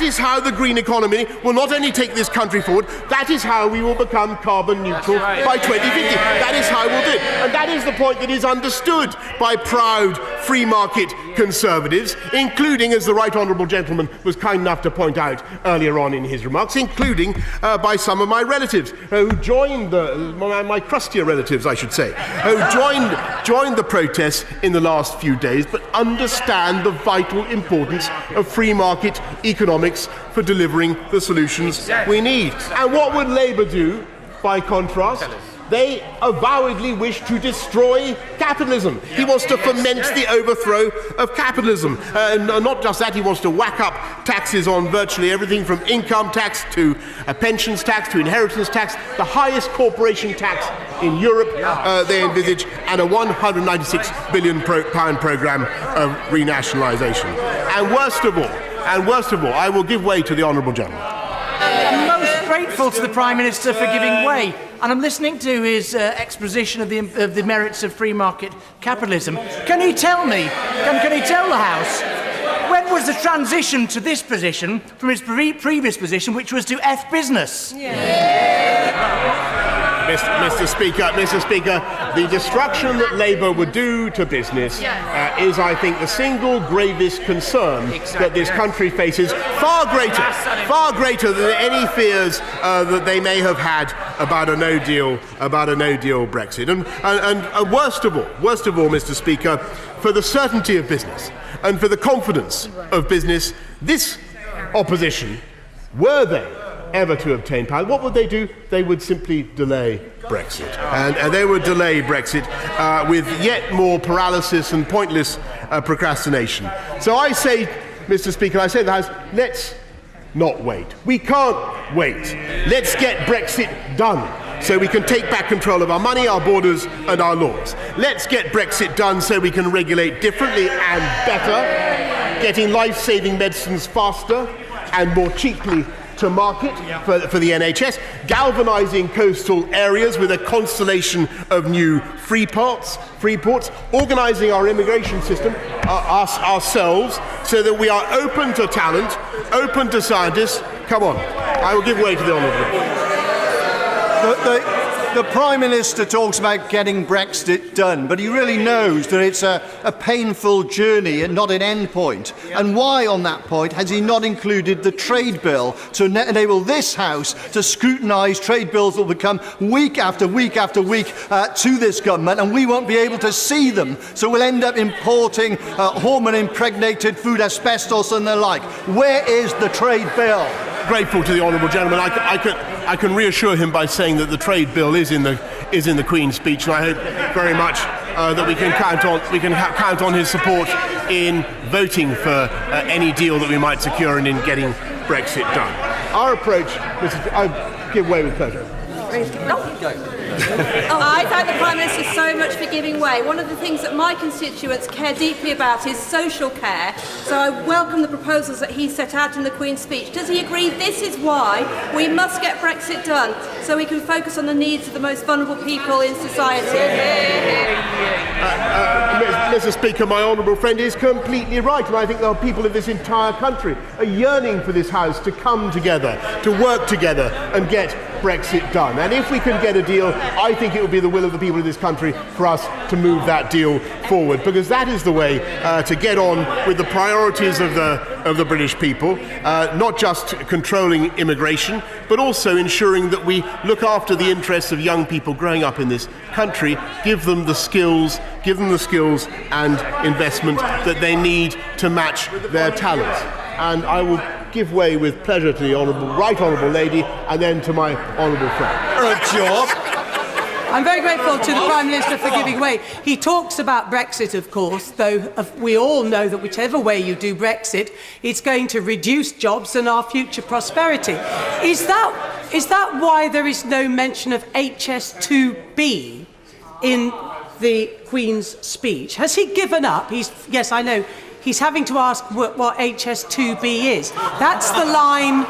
is how the green economy will not only take this country forward, that is how we will become carbon neutral by 2050. That is how we'll do it. And that is the point that is understood by proud, free market conservatives, including, as the right honourable gentleman was kind enough to point out earlier on in his remarks, including by some of my relatives who joined my crustier relatives, I should say, who joined the protests in the last few days, but understand the vital importance of free market economics for delivering the solutions we need. And what would Labour do, by contrast? They avowedly wish to destroy capitalism. He wants to foment the overthrow of capitalism. And not just that, he wants to whack up taxes on virtually everything from income tax to pensions tax to inheritance tax, the highest corporation tax in Europe they envisage, and a £196 billion programme of renationalisation. And worst of all, I will give way to the honourable gentleman. I'm most grateful to the Prime Minister for giving way, and I'm listening to his exposition of the merits of free market capitalism. Can he tell me, can he tell the House, when was the transition to this position from his previous position, which was to F business? Mr. Speaker, the destruction that Labour would do to business is, I think, the single gravest concern that this country faces, far greater than any fears that they may have had about a no deal Brexit. And worst of all, Mr. Speaker, for the certainty of business and for the confidence of business, this opposition, were they ever to obtain power, what would they do? They would simply delay Brexit. And they would delay Brexit with yet more paralysis and pointless procrastination. So I say, Mr. Speaker, I say to the House, let's not wait. We can't wait. Let's get Brexit done so we can take back control of our money, our borders and our laws. Let's get Brexit done so we can regulate differently and better, getting life-saving medicines faster and more cheaply to market for the NHS, galvanising coastal areas with a constellation of new free ports, organising our immigration system ourselves so that we are open to talent, open to scientists. Come on, I will give way to the honourable. The Prime Minister talks about getting Brexit done, but he really knows that it's a painful journey and not an end point. And why, on that point, has he not included the trade bill to enable this House to scrutinise trade bills that will come week after week after week to this government, and we won't be able to see them, so we'll end up importing hormone-impregnated food, asbestos and the like. Where is the trade bill? Grateful to the honourable gentleman. I can reassure him by saying that the trade bill is in the Queen's speech, and I hope very much that we can count on his support in voting for any deal that we might secure and in getting Brexit done. Our approach, I give way with pleasure. I thank the Prime Minister so much for giving way. One of the things that my constituents care deeply about is social care, so I welcome the proposals that he set out in the Queen's speech. Does he agree this is why we must get Brexit done, so we can focus on the needs of the most vulnerable people in society? Mr. Speaker, my honourable friend is completely right, and I think there are people in this entire country are yearning for this House to come together, to work together and get Brexit done. And if we can get a deal, I think it will be the will of the people of this country for us to move that deal forward, because that is the way to get on with the priorities of the British people, not just controlling immigration, but also ensuring that we look after the interests of young people growing up in this country, give them the skills and investment that they need to match their talents. And I will give way with pleasure to the right honourable lady, and then to my honourable friend. I'm very grateful to the Prime Minister for giving way. He talks about Brexit, of course, though we all know that whichever way you do Brexit, it's going to reduce jobs and our future prosperity. Is that why there is no mention of HS2B in the Queen's speech? Has he given up? Yes, I know. He's having to ask what HS2B is. That's the line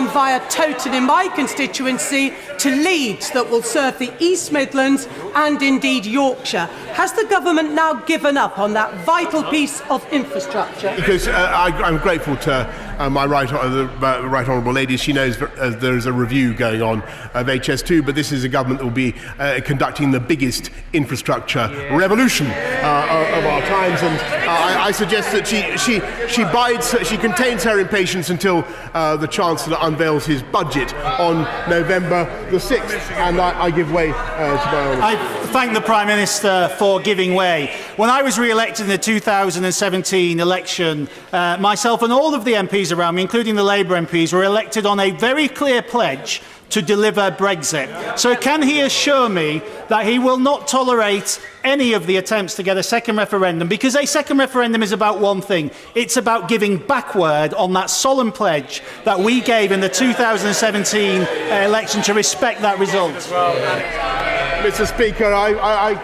via Towton in my constituency to Leeds that will serve the East Midlands and indeed Yorkshire. Has the government now given up on that vital piece of infrastructure? Because I'm grateful to my right honourable lady, she knows there is a review going on of HS2, but this is a government that will be conducting the biggest infrastructure revolution of our times, and I suggest that she contains her impatience until the Chancellor unveils his budget on November the 6th, and I give way to my own. I thank the Prime Minister for giving way. When I was re-elected in the 2017 election, myself and all of the MPs around me, including the Labour MPs, were elected on a very clear pledge to deliver Brexit. So can he assure me that he will not tolerate any of the attempts to get a second referendum? Because a second referendum is about one thing. It's about giving backward on that solemn pledge that we gave in the 2017 election to respect that result. Mr. Speaker, I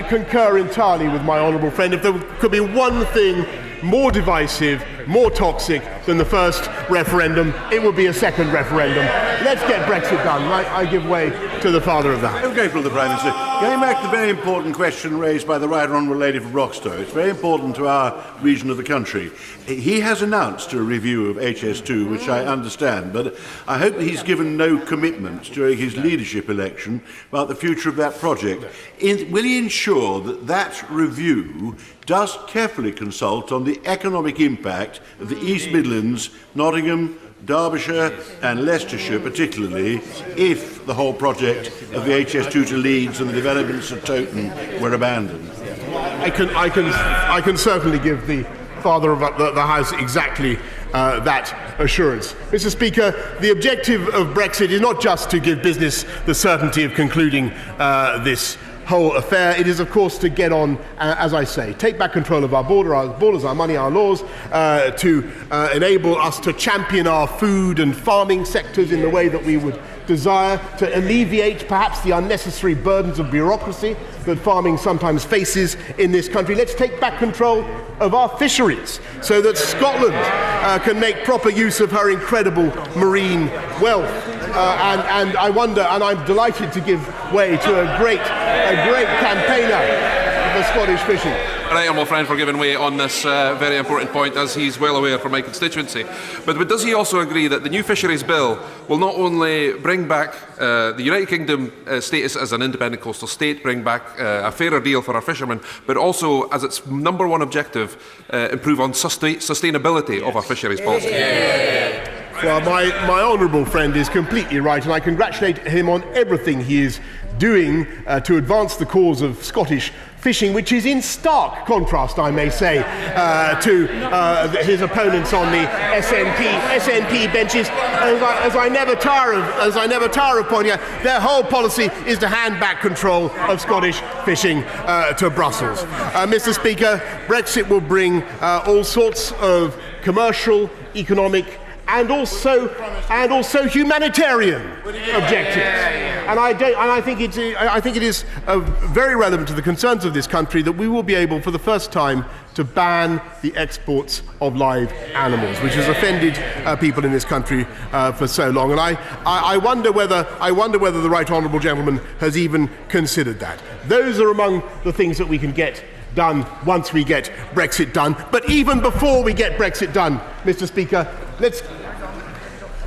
concur entirely with my honourable friend. If there could be one thing more divisive, more toxic than the first referendum, it would be a second referendum. Let's get Brexit done. I give way to the father of that. I'm grateful to the Prime Minister. Going back to the very important question raised by the Right Honourable Lady from Roxton, it's very important to our region of the country. He has announced a review of HS2, which I understand, but I hope that he's given no commitments during his leadership election about the future of that project. Will he ensure that that review does carefully consult on the economic impact of the East Midlands, Nottingham, Derbyshire and Leicestershire particularly, if the whole project of the HS2 to Leeds and the developments at Towton were abandoned? I can certainly give the father of the House exactly that assurance. Mr. Speaker, the objective of Brexit is not just to give business the certainty of concluding this whole affair. It is, of course, to get on, as I say, take back control of our borders, our money, our laws, to enable us to champion our food and farming sectors in the way that we would desire, to alleviate perhaps the unnecessary burdens of bureaucracy that farming sometimes faces in this country. Let's take back control of our fisheries so that Scotland can make proper use of her incredible marine wealth. And I wonder, and I'm delighted to give way to a great campaigner for Scottish fishing. Right, honourable friend, for giving way on this very important point, as he's well aware for my constituency. But does he also agree that the new fisheries bill will not only bring back the United Kingdom status as an independent coastal state, bring back a fairer deal for our fishermen, but also, as its number one objective, improve on sustainability of our fisheries policy? Well, my honourable friend is completely right, and I congratulate him on everything he is doing to advance the cause of Scottish fishing, which is in stark contrast, I may say, to his opponents on the SNP benches. As I never tire of pointing out, their whole policy is to hand back control of Scottish fishing to Brussels. Mr. Speaker, Brexit will bring all sorts of commercial, economic, and also humanitarian objectives. And I think it is very relevant to the concerns of this country that we will be able, for the first time, to ban the exports of live animals, which has offended people in this country for so long. And I wonder whether the Right Honourable Gentleman has even considered that. Those are among the things that we can get done once we get Brexit done. But even before we get Brexit done, Mr. Speaker, let's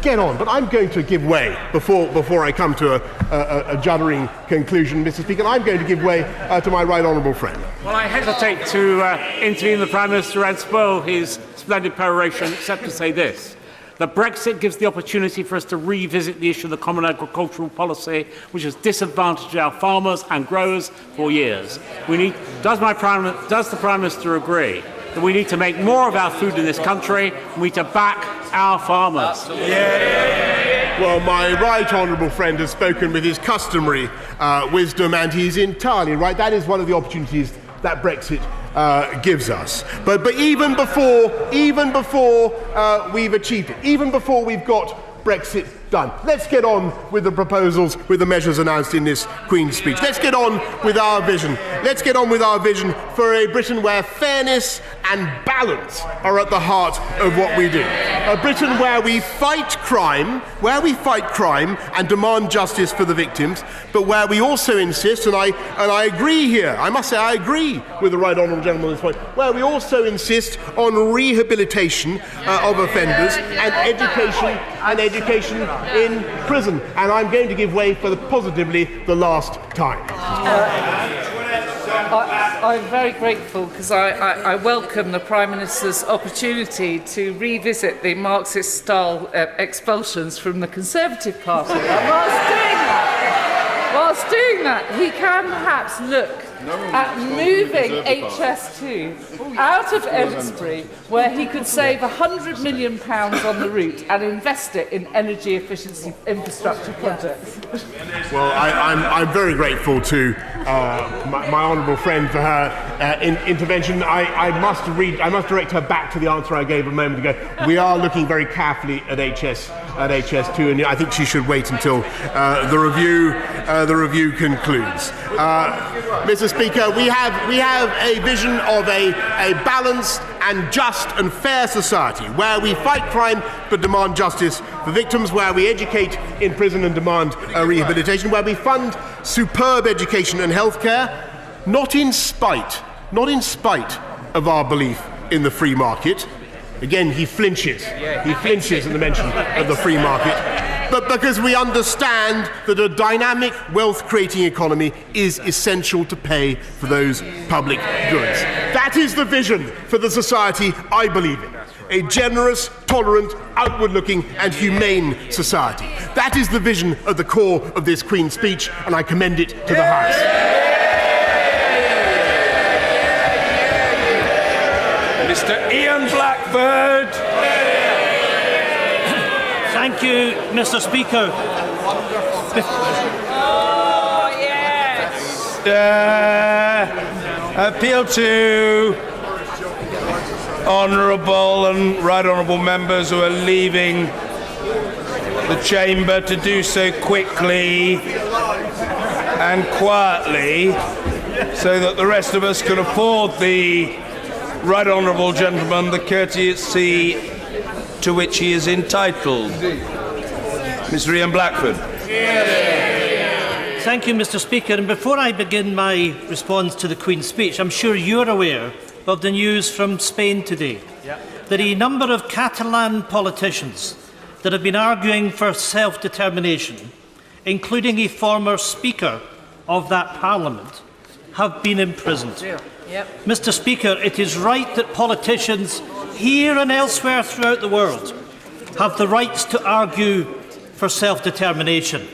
get on. But I'm going to give way before I come to a juddering conclusion, Mr. Speaker. I'm going to give way to my right honourable friend. Well, I hesitate to intervene the Prime Minister and spoil his splendid peroration, except to say this: that Brexit gives the opportunity for us to revisit the issue of the common agricultural policy, which has disadvantaged our farmers and growers for years. Does the Prime Minister agree that we need to make more of our food in this country, and we need to back our farmers? Well, my right honourable friend has spoken with his customary wisdom, and he's entirely right. That is one of the opportunities that Brexit gives us. But even before we've achieved it, even before we've got Brexit done. Let's get on with the proposals, with the measures announced in this Queen's speech. Let's get on with our vision. Let's get on with our vision for a Britain where fairness and balance are at the heart of what we do. A Britain where we fight crime, and demand justice for the victims, but where we also insist, and I agree here, I must say I agree with the Right Honourable Gentleman on this point, where we also insist on rehabilitation of offenders and education in prison. And I'm going to give way for positively the last time. I'm very grateful because I welcome the Prime Minister's opportunity to revisit the Marxist-style expulsions from the Conservative Party. And whilst doing that, he can perhaps look at moving HS2 out of Edinburgh, where he could save £100 million on the route and invest it in energy efficiency infrastructure projects. Well, I'm very grateful to my honourable friend for her intervention. I must direct her back to the answer I gave a moment ago. We are looking very carefully at HS2, and I think she should wait until the review concludes. Mr. Speaker, we have a vision of a balanced and just and fair society where we fight crime but demand justice for victims, where we educate in prison and demand rehabilitation, where we fund superb education and healthcare, not in spite of our belief in the free market. Again, he flinches at the mention of the free market. But because we understand that a dynamic wealth-creating economy is essential to pay for those public goods. That is the vision for the society I believe in. A generous, tolerant, outward-looking and humane society. That is the vision at the core of this Queen's speech, and I commend it to the House. Mr. Ian Blackford. Thank you, Mr. Speaker. Oh, yes. Appeal to honourable and right honourable members who are leaving the chamber to do so quickly and quietly so that the rest of us can afford the right honourable gentleman the courtesy to which he is entitled. Mr. Ian Blackford. Thank you, Mr. Speaker. And before I begin my response to the Queen's speech, I'm sure you're aware of the news from Spain today. That a number of Catalan politicians that have been arguing for self-determination, including a former Speaker of that Parliament, have been imprisoned. Mr. Speaker, it is right that politicians here and elsewhere throughout the world have the rights to argue for self-determination.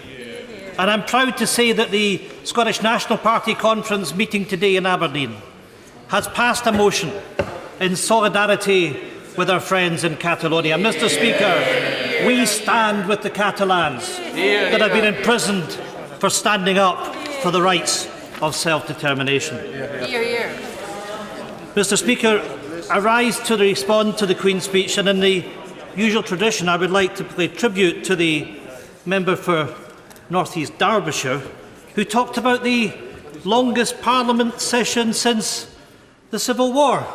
And I'm proud to say that the Scottish National Party conference meeting today in Aberdeen has passed a motion in solidarity with our friends in Catalonia. Mr. Speaker, we stand with the Catalans that have been imprisoned for standing up for the rights of self-determination. Mr. Speaker, I rise to respond to the Queen's speech, and in the usual tradition I would like to pay tribute to the member for North East Derbyshire, who talked about the longest Parliament session since the Civil War,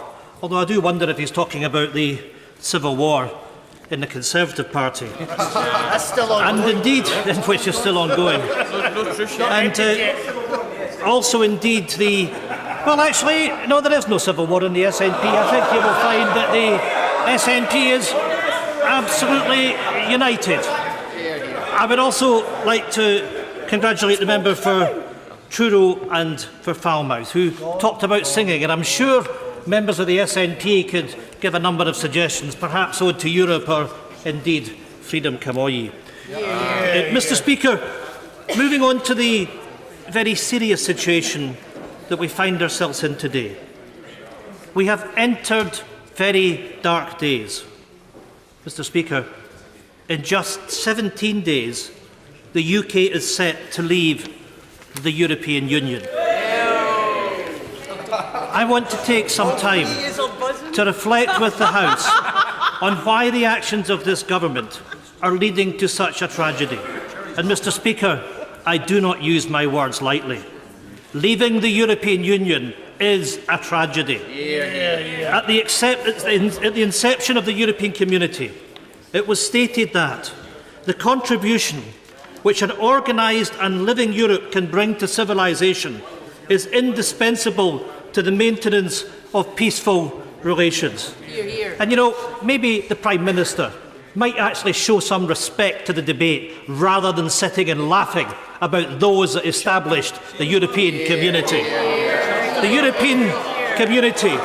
although I do wonder if he's talking about the Civil War in the Conservative Party. That's still ongoing. And indeed, which is still ongoing. And also indeed the... Well, actually, no, there is no civil war in the SNP. I think you will find that the SNP is absolutely united. I would also like to congratulate the member for Truro and for Falmouth, who talked about singing, and I'm sure members of the SNP could give a number of suggestions, perhaps Ode to Europe or indeed Freedom Camoyi. Mr. Speaker, moving on to the very serious situation that we find ourselves in today. We have entered very dark days. Mr. Speaker, in just 17 days, the UK is set to leave the European Union. I want to take some time to reflect with the House on why the actions of this government are leading to such a tragedy. And, Mr. Speaker, I do not use my words lightly. Leaving the European Union is a tragedy. At the inception of the European Community, it was stated that the contribution which an organised and living Europe can bring to civilisation is indispensable to the maintenance of peaceful relations. And, you know, maybe the Prime Minister might actually show some respect to the debate rather than sitting and laughing about those that established the European Community. The European Community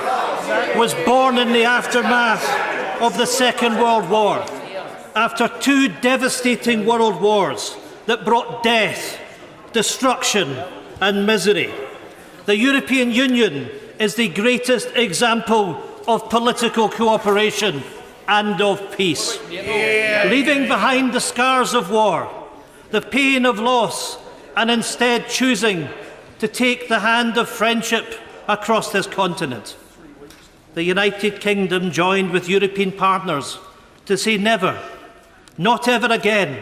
was born in the aftermath of the Second World War, after two devastating world wars that brought death, destruction and misery. The European Union is the greatest example of political cooperation and of peace. Leaving behind the scars of war, the pain of loss, and instead choosing to take the hand of friendship across this continent. The United Kingdom joined with European partners to say never, not ever again,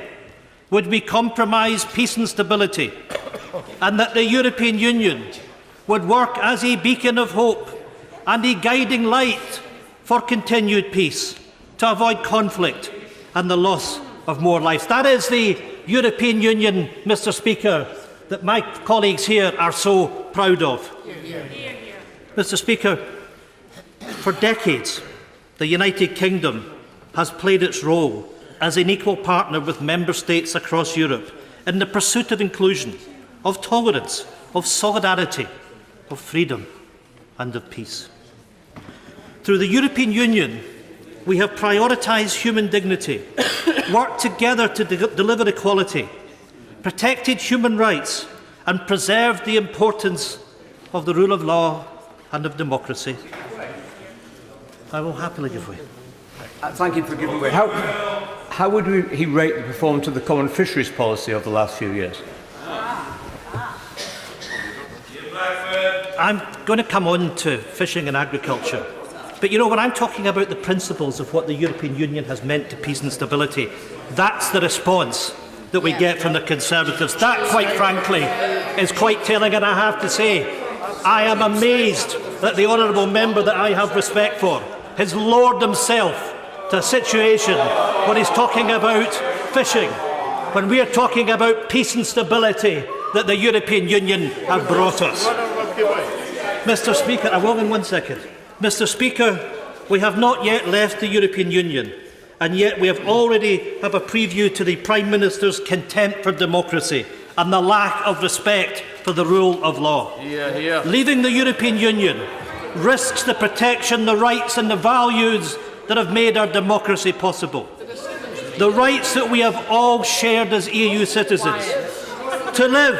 would we compromise peace and stability, and that the European Union would work as a beacon of hope and a guiding light for continued peace, to avoid conflict and the loss of more lives. That is the European Union, Mr. Speaker, that my colleagues here are so proud of. Mr. Speaker, for decades, the United Kingdom has played its role as an equal partner with member states across Europe in the pursuit of inclusion, of tolerance, of solidarity, of freedom and of peace. Through the European Union, we have prioritised human dignity, worked together to deliver equality, protected human rights and preserved the importance of the rule of law and of democracy. I will happily give way. Thank you for giving way. How would he rate the performance of the common fisheries policy over the last few years? I'm going to come on to fishing and agriculture. But, you know, when I'm talking about the principles of what the European Union has meant to peace and stability, that's the response that we get from the Conservatives. That, quite frankly, is quite telling, and I have to say, I am amazed that the honourable member that I have respect for has lowered himself to a situation where he's talking about fishing, when we are talking about peace and stability that the European Union have brought us. Mr. Speaker, I will in 1 second. Mr. Speaker, we have not yet left the European Union, and yet we have already have a preview to the Prime Minister's contempt for democracy and the lack of respect for the rule of law. Leaving the European Union risks the protection, the rights and the values that have made our democracy possible. The rights that we have all shared as EU citizens. To live,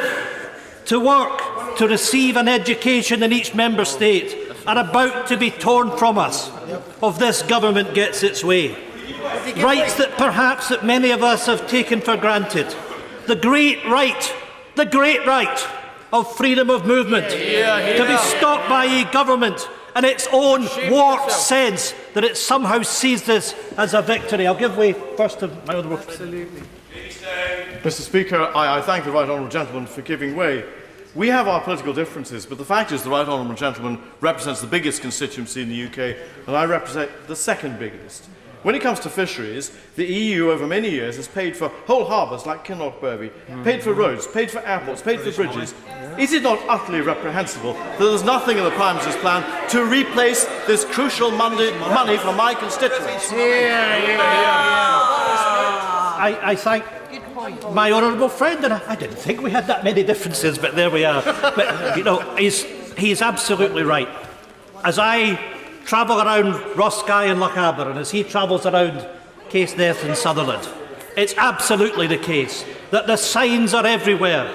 to work, to receive an education in each member state are about to be torn from us if this government gets its way. Rights that perhaps that many of us have taken for granted. The great right of freedom of movement, to be stopped by a government and its own warped sense that it somehow sees this as a victory. I'll give way first to my honourable friend. Mr. Speaker, I thank the right honourable gentleman for giving way. We have our political differences, but the fact is the right honourable gentleman represents the biggest constituency in the UK, and I represent the second biggest. When it comes to fisheries, the EU over many years has paid for whole harbours like Kinloch Berby, paid for roads, paid for airports, paid for bridges. Is it not utterly reprehensible that there's nothing in the Prime Minister's plan to replace this crucial money for my constituents? I thank my honourable friend, and I didn't think we had that many differences, but there we are. But, you know, he's absolutely right. As I travel around Roskilde and Lochaber, and as he travels around Caithness and Sutherland, it's absolutely the case that the signs are everywhere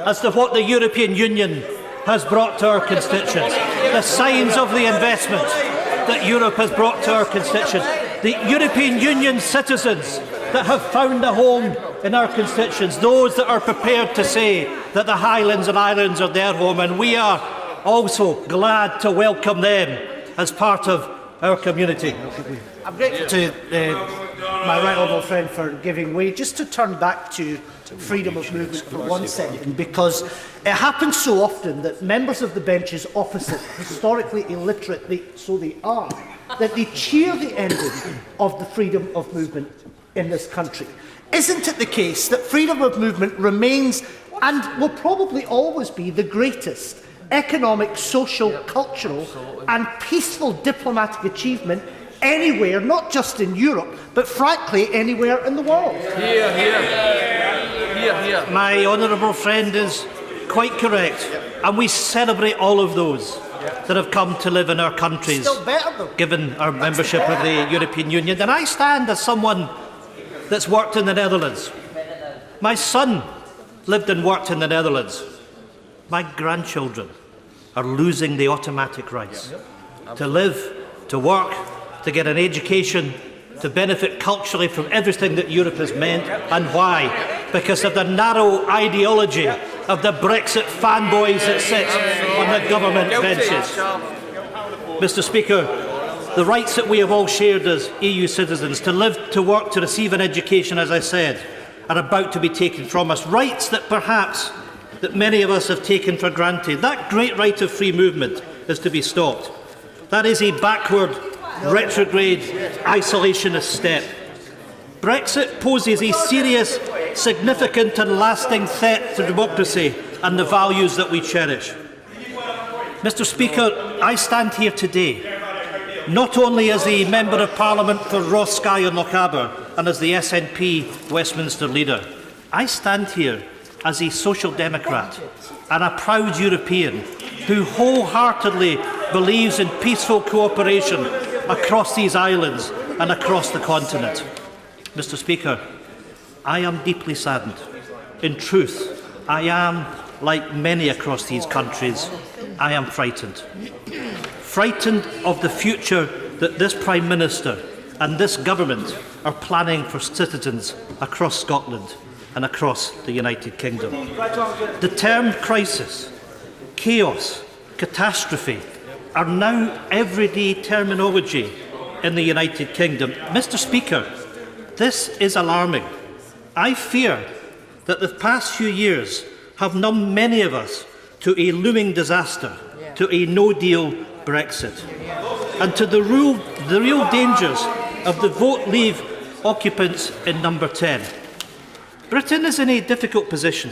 as to what the European Union has brought to our constituents. The signs of the investment that Europe has brought to our constituents. The European Union citizens that have found a home in our constituents, those that are prepared to say that the Highlands and Islands are their home, and we are also glad to welcome them as part of our community. I'm grateful to my right honourable friend for giving way. Just to turn back to freedom of movement for 1 second, because it happens so often that members of the benches opposite, historically illiterate, so they are, that they cheer the ending of the freedom of movement in this country. Isn't it the case that freedom of movement remains and will probably always be the greatest economic, social, cultural and peaceful diplomatic achievement anywhere, not just in Europe, but frankly anywhere in the world? My honourable friend is quite correct, and we celebrate all of those that have come to live in our countries, given our membership of the European Union. And I stand as someone that's worked in the Netherlands. My son lived and worked in the Netherlands. My grandchildren are losing the automatic rights to live, to work, to get an education, to benefit culturally from everything that Europe has meant. And why? Because of the narrow ideology of the Brexit fanboys that sit on the government benches. Mr. Speaker, the rights that we have all shared as EU citizens, to live, to work, to receive an education, as I said, are about to be taken from us. Rights that perhaps that many of us have taken for granted. That great right of free movement is to be stopped. That is a backward, retrograde, isolationist step. Brexit poses a serious, significant and lasting threat to democracy and the values that we cherish. Mr. Speaker, I stand here today not only as a Member of Parliament for Ross, Skye and Lochaber and as the SNP Westminster leader. I stand here as a Social Democrat and a proud European who wholeheartedly believes in peaceful cooperation across these islands and across the continent. Mr. Speaker, I am deeply saddened. In truth, I am, like many across these countries, I am frightened. Frightened of the future that this Prime Minister and this government are planning for citizens across Scotland and across the United Kingdom. The term crisis, chaos, catastrophe are now everyday terminology in the United Kingdom. Mr. Speaker, this is alarming. I fear that the past few years have numbed many of us to a looming disaster, to a no-deal Brexit, and to the real dangers of the vote leave occupants in number 10. Britain is in a difficult position,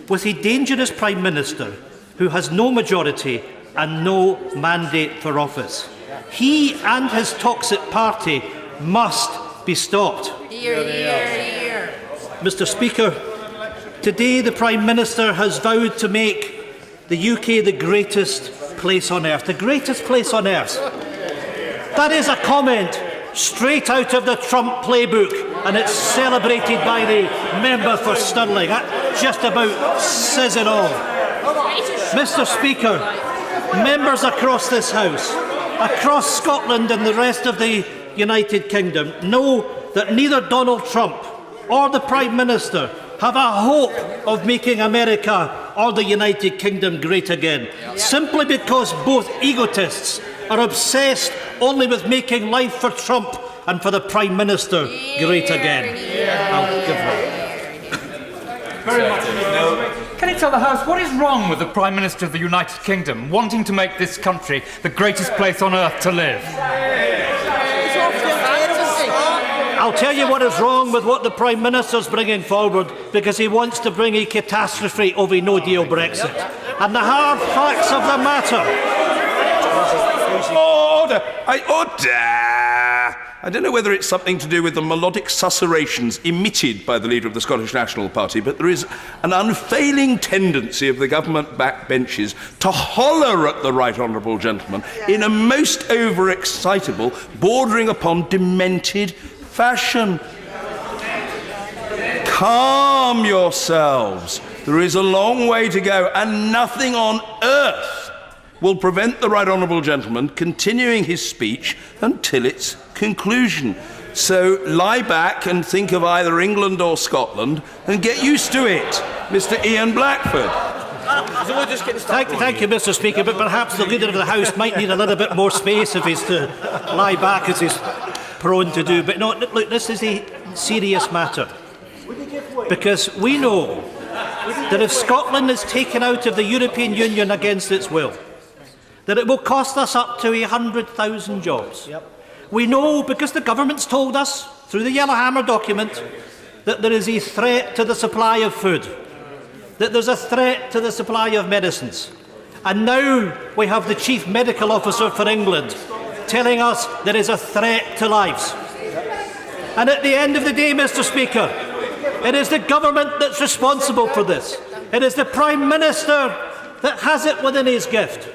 with a dangerous Prime Minister who has no majority and no mandate for office. He and his toxic party must be stopped. Mr. Speaker, today the Prime Minister has vowed to make the UK the greatest place on earth. The greatest place on earth. That is a comment straight out of the Trump playbook, and it's celebrated by the member for Stirling. That just about says it all. Mr. Speaker, members across this House, across Scotland and the rest of the United Kingdom know that neither Donald Trump or the Prime Minister have a hope of making America or the United Kingdom great again, simply because both egotists are obsessed only with making life for Trump and for the Prime Minister great again. I'll give way. Very much. Can you tell the House what is wrong with the Prime Minister of the United Kingdom wanting to make this country the greatest place on earth to live? I'll tell you what is wrong with what the Prime Minister's bringing forward, because he wants to bring a catastrophe of a no-deal Brexit. And the hard facts of the matter... Order! Order! I don't know whether it's something to do with the melodic susurrations emitted by the leader of the Scottish National Party, but there is an unfailing tendency of the government backbenches to holler at the right honourable gentleman in a most overexcitable, bordering upon demented fashion. Calm yourselves. There is a long way to go, and nothing on earth will prevent the right honourable gentleman continuing his speech until its conclusion. So lie back and think of either England or Scotland and get used to it, Mr. Ian Blackford. Thank you, Mr. Speaker, but perhaps the Leader of the House might need a little bit more space if he's to lie back as he's prone to do. But no, look, this is a serious matter, because we know that if Scotland is taken out of the European Union against its will, that it will cost us up to 100,000 jobs. We know, because the government's told us, through the Yellowhammer document, that there is a threat to the supply of food, that there's a threat to the supply of medicines. And now we have the Chief Medical Officer for England telling us there is a threat to lives. And at the end of the day, Mr. Speaker, it is the government that's responsible for this. It is the Prime Minister that has it within his gift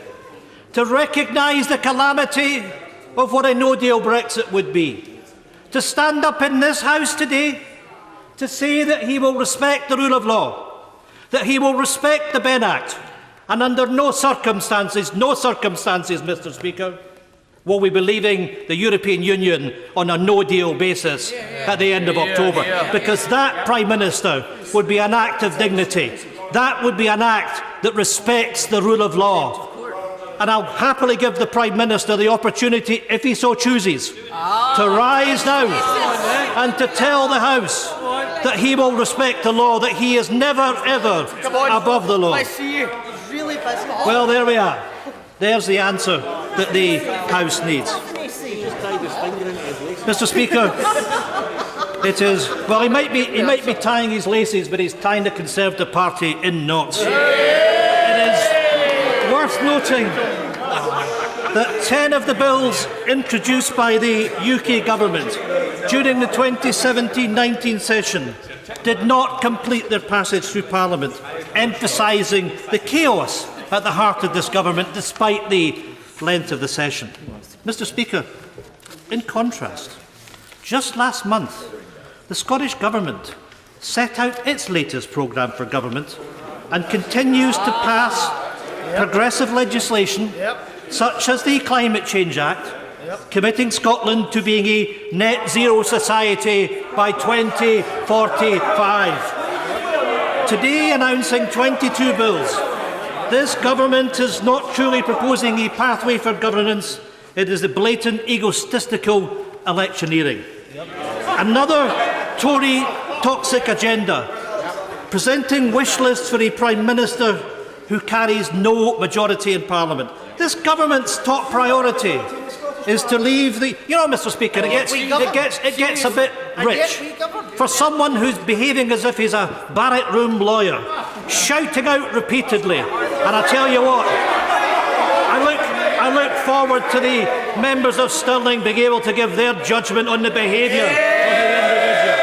to recognise the calamity of what a no-deal Brexit would be, to stand up in this House today to say that he will respect the rule of law, that he will respect the Benn Act, and under no circumstances, Mr. Speaker, will we be leaving the European Union on a no-deal basis at the end of October, because that, Prime Minister, would be an act of dignity. That would be an act that respects the rule of law. And I'll happily give the Prime Minister the opportunity, if he so chooses, to rise now and to tell the House that he will respect the law, that he is never, ever above the law. Well, there we are. There's the answer that the House needs. Mr. Speaker, it is, well, he might be tying his laces, but he's tying the Conservative Party in knots. It is worth noting that 10 of the bills introduced by the UK government during the 2017-19 session did not complete their passage through Parliament, emphasising the chaos at the heart of this government despite the length of the session. Mr. Speaker, in contrast, just last month the Scottish Government set out its latest programme for government and continues to pass progressive legislation such as the Climate Change Act, committing Scotland to being a net zero society by 2045. Today announcing 22 bills, this government is not truly proposing a pathway for governance, it is a blatant egotistical electioneering. Another Tory toxic agenda, presenting wish lists for a Prime Minister who carries no majority in Parliament. This government's top priority is to leave the... You know, Mr. Speaker, it gets a bit rich for someone who's behaving as if he's a barrack room lawyer, shouting out repeatedly. And I tell you what, I look forward to the members of Stirling being able to give their judgment on the behaviour of the individual.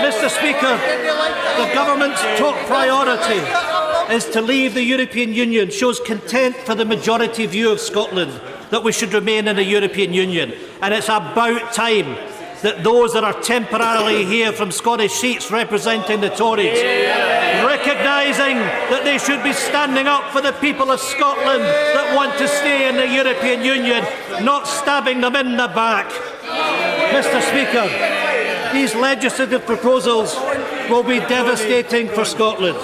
Mr. Speaker, the government's top priority is to leave the European Union, shows contempt for the majority view of Scotland that we should remain in the European Union. And it's about time that those that are temporarily here from Scottish seats representing the Tories, recognising that they should be standing up for the people of Scotland that want to stay in the European Union, not stabbing them in the back. Mr. Speaker, these legislative proposals will be devastating for Scotland.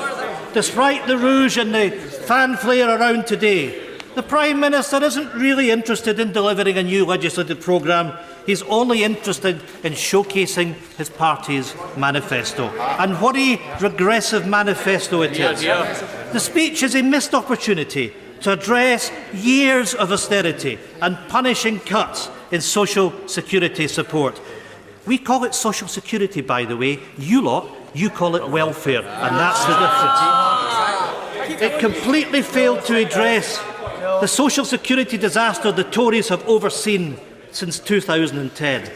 Despite the rouge and the fanfare around today, the Prime Minister isn't really interested in delivering a new legislative programme. He's only interested in showcasing his party's manifesto. And what a regressive manifesto it is. The speech is a missed opportunity to address years of austerity and punishing cuts in social security support. We call it social security, by the way. You call it welfare, and that's the difference. It completely failed to address the social security disaster the Tories have overseen since 2010.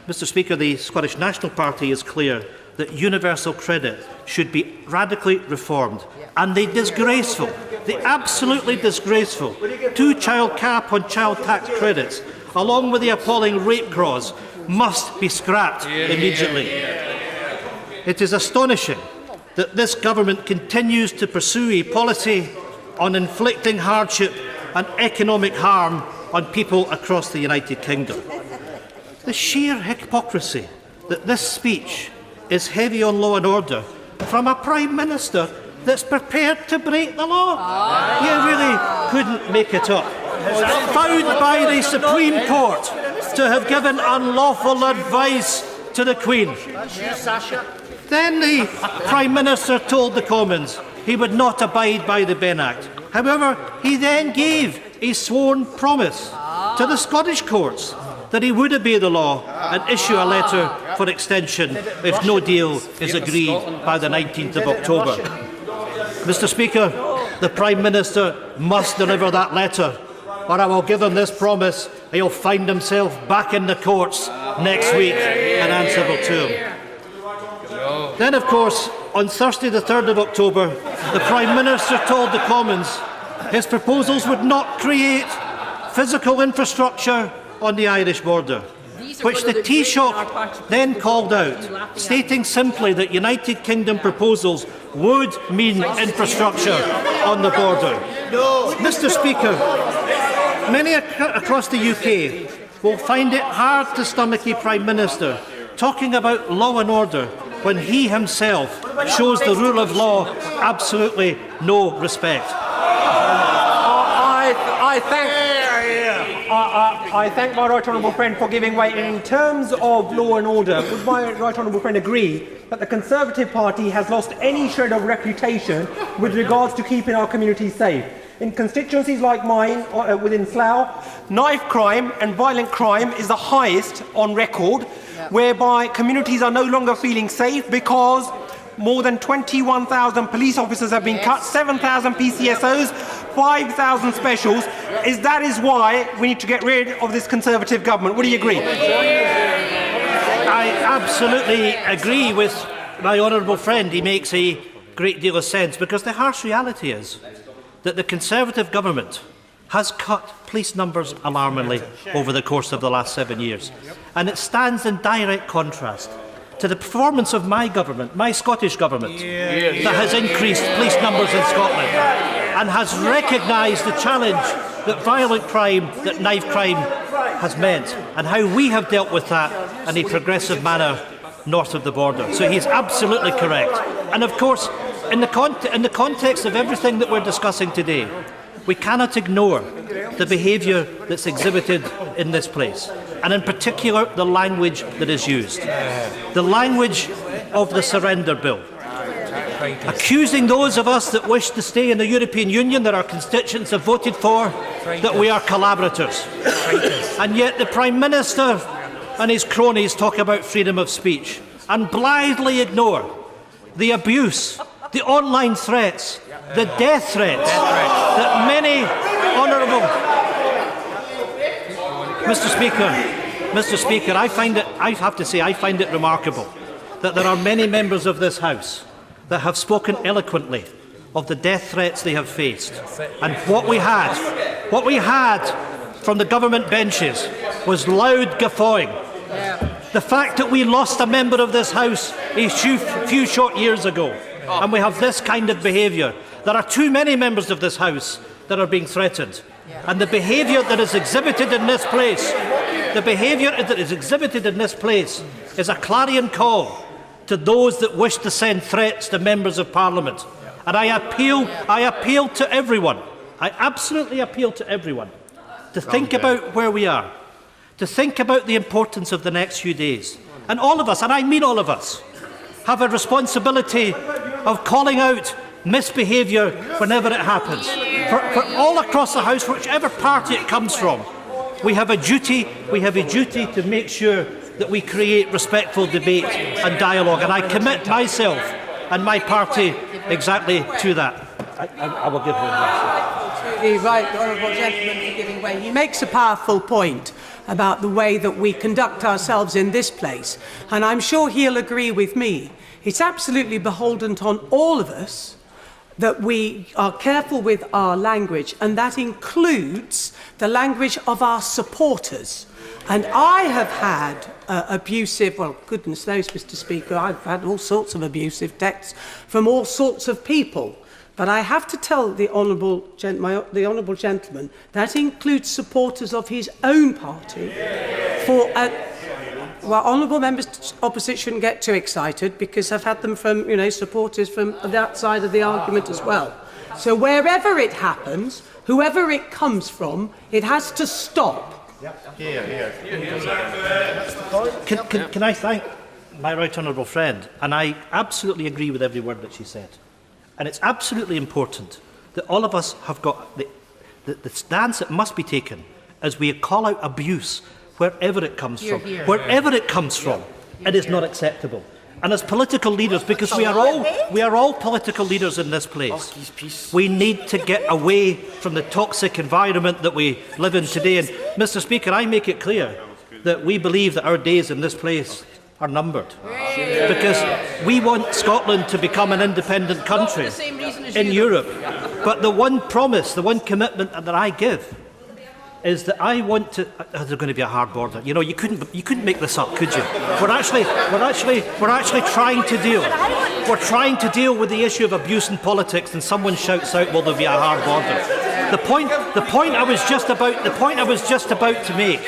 Mr. Speaker, the Scottish National Party is clear that universal credit should be radically reformed, and the disgraceful, the absolutely disgraceful two-child cap on child tax credits, along with the appalling rape clause, must be scrapped immediately. It is astonishing that this government continues to pursue a policy on inflicting hardship and economic harm on people across the United Kingdom. The sheer hypocrisy that this speech is heavy on law and order from a Prime Minister that's prepared to break the law. You really couldn't make it up. Found by the Supreme Court to have given unlawful advice to the Queen. Then the Prime Minister told the Commons he would not abide by the Benn Act. However, he then gave a sworn promise to the Scottish courts that he would obey the law and issue a letter for extension if no deal is agreed by the 19th of October. Mr. Speaker, the Prime Minister must deliver that letter, or I will give him this promise: he'll find himself back in the courts next week and answerable to him. Then, of course, on Thursday the 3rd of October, the Prime Minister told the Commons his proposals would not create physical infrastructure on the Irish border, which the Taoiseach then called out, stating simply that United Kingdom proposals would mean infrastructure on the border. Mr. Speaker, many across the UK will find it hard to stomach a Prime Minister talking about law and order when he himself shows the rule of law absolutely no respect. I thank my right honourable friend for giving way. In terms of law and order, would my right honourable friend agree that the Conservative Party has lost any shred of reputation with regards to keeping our communities safe? In constituencies like mine, within Slough, knife crime and violent crime is the highest on record, whereby communities are no longer feeling safe because more than 21,000 police officers have been cut, 7,000 PCSOs, 5,000 specials. That is why we need to get rid of this Conservative government. Would you agree? I absolutely agree with my honourable friend. He makes a great deal of sense, because the harsh reality is that the Conservative government has cut police numbers alarmingly over the course of the last 7 years. And it stands in direct contrast to the performance of my government, my Scottish government, that has increased police numbers in Scotland and has recognised the challenge that violent crime, that knife crime has meant, and how we have dealt with that in a progressive manner north of the border. So he's absolutely correct. And of course, in the context of everything that we're discussing today, we cannot ignore the behaviour that's exhibited in this place, and in particular the language that is used. The language of the surrender bill, accusing those of us that wish to stay in the European Union that our constituents have voted for that we are collaborators. And yet the Prime Minister and his cronies talk about freedom of speech and blithely ignore the abuse, the online threats, the death threats that many honourable... Mr. Speaker, I have to say I find it remarkable that there are many members of this House that have spoken eloquently of the death threats they have faced. And what we had from the government benches was loud guffawing. The fact that we lost a member of this House a few short years ago, and we have this kind of behaviour. There are too many members of this House that are being threatened. And the behaviour that is exhibited in this place, is a clarion call to those that wish to send threats to members of Parliament. And I appeal to everyone, I absolutely appeal to everyone, to think about where we are, to think about the importance of the next few days. And all of us, and I mean all of us, have a responsibility of calling out misbehaviour whenever it happens. For all across the House, whichever party it comes from, we have a duty to make sure that we create respectful debate and dialogue. And I commit myself and my party exactly to that. I will give him that. The right honourable gentleman for giving way. He makes a powerful point about the way that we conduct ourselves in this place, and I'm sure he'll agree with me. It's absolutely beholden on all of us that we are careful with our language, and that includes the language of our supporters. And I have had abusive, well, goodness knows, Mr. Speaker, I've had all sorts of abusive texts from all sorts of people. But I have to tell the honourable gentleman that includes supporters of his own party for Well, honourable members opposite shouldn't get too excited because I've had them from, supporters from that side of the argument as well. So wherever it happens, whoever it comes from, it has to stop. Can I thank my right honourable friend? And I absolutely agree with every word that she said. And it's absolutely important that all of us have got the stance that must be taken as we call out abuse wherever it comes from. Wherever it comes from, it is not acceptable. And as political leaders, because we are all political leaders in this place, we need to get away from the toxic environment that we live in today. And, Mr. Speaker, I make it clear that we believe that our days in this place are numbered. Because we want Scotland to become an independent country in Europe. But the one promise, the one commitment that I give is that I want to. There's going to be a hard border. You couldn't make this up, could you? We're actually trying to deal. We're trying to deal with the issue of abuse in politics, and someone shouts out, "Will there be a hard border?" The point I was just about to make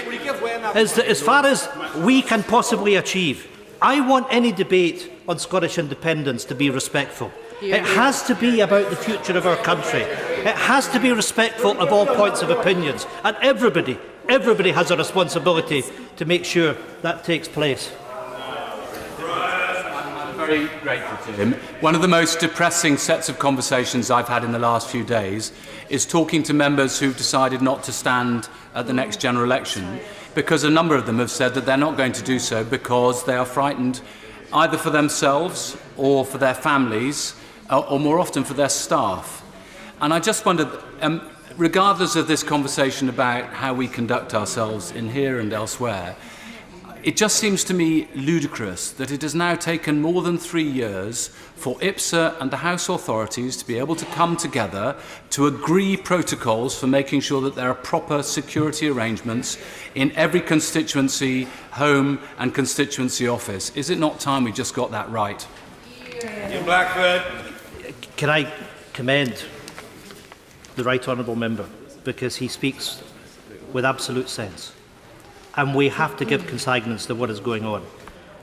is that as far as we can possibly achieve, I want any debate on Scottish independence to be respectful. It has to be about the future of our country. It has to be respectful of all points of opinions. And everybody has a responsibility to make sure that takes place. I'm very grateful to him. One of the most depressing sets of conversations I've had in the last few days is talking to members who've decided not to stand at the next general election, because a number of them have said that they're not going to do so because they are frightened either for themselves or for their families, or more often for their staff. And I just wondered, regardless of this conversation about how we conduct ourselves in here and elsewhere, it just seems to me ludicrous that it has now taken more than 3 years for IPSA and the House authorities to be able to come together to agree protocols for making sure that there are proper security arrangements in every constituency home and constituency office. Is it not time we just got that right? In Blackford. Can I commend the right honourable member, because he speaks with absolute sense, and we have to give consignments to what is going on.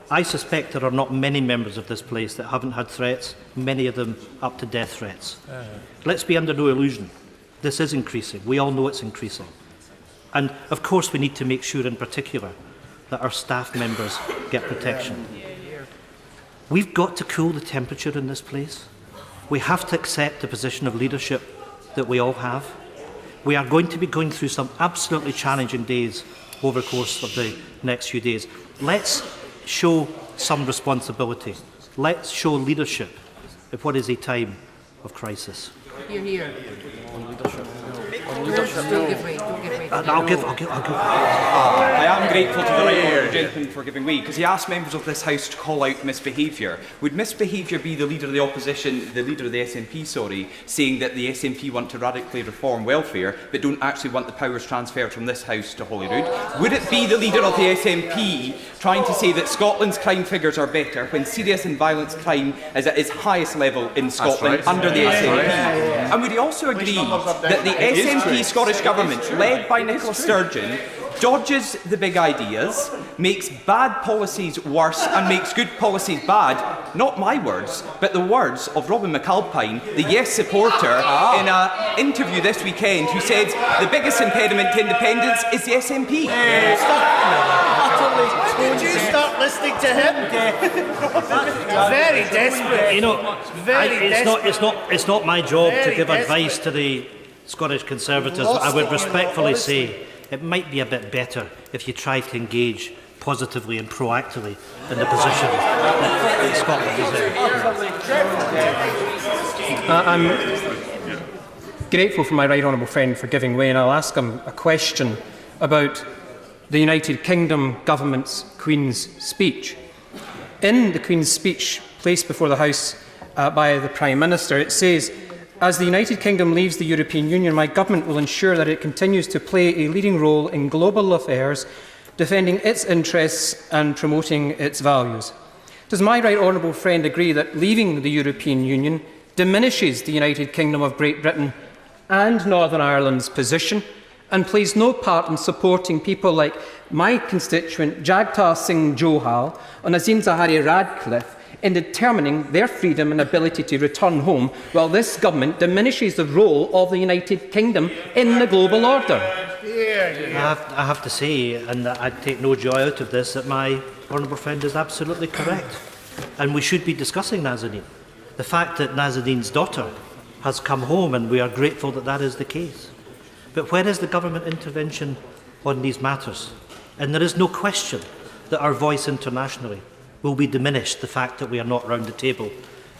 I suspect there are not many members of this place that haven't had threats, many of them up to death threats. Let's be under no illusion. This is increasing. We all know it's increasing. And of course we need to make sure in particular that our staff members get protection. We've got to cool the temperature in this place. We have to accept the position of leadership that we all have. We are going to be going through some absolutely challenging days over the course of the next few days. Let's show some responsibility. Let's show leadership at what is a time of crisis. You're here. I am grateful to the right honourable gentleman for giving way, because he asked members of this House to call out misbehaviour. Would misbehaviour be the leader of the opposition, the leader of the SNP, saying that the SNP want to radically reform welfare but don't actually want the powers transferred from this House to Holyrood? Would it be the leader of the SNP trying to say that Scotland's crime figures are better when serious and violent crime is at its highest level in Scotland under the SNP? And would he also agree that the SNP Scottish Government, led by Nicola Sturgeon, dodges the big ideas, makes bad policies worse and makes good policies bad? Not my words, but the words of Robin McAlpine, the Yes supporter, in an interview this weekend, who said the biggest impediment to independence is the SNP. Would you start listening to him? Very desperate. It's not my job to give advice to the Scottish Conservatives, but I would respectfully say it might be a bit better if you try to engage positively and proactively in the position that Scotland is in. I'm grateful for my right honourable friend for giving way, and I'll ask him a question about the United Kingdom Government's Queen's speech. In the Queen's speech placed before the House by the Prime Minister, it says, "As the United Kingdom leaves the European Union, my government will ensure that it continues to play a leading role in global affairs, defending its interests and promoting its values." Does my right honourable friend agree that leaving the European Union diminishes the United Kingdom of Great Britain and Northern Ireland's position, and plays no part in supporting people like my constituent Jagtar Singh Johal and Azim Zahari Radcliffe in determining their freedom and ability to return home, while this government diminishes the role of the United Kingdom in the global order? I have to say, and I take no joy out of this, that my honourable friend is absolutely correct. And we should be discussing Nazanin. The fact that Nazanin's daughter has come home, and we are grateful that that is the case. But where is the government intervention on these matters? And there is no question that our voice internationally will be diminished, the fact that we are not round the table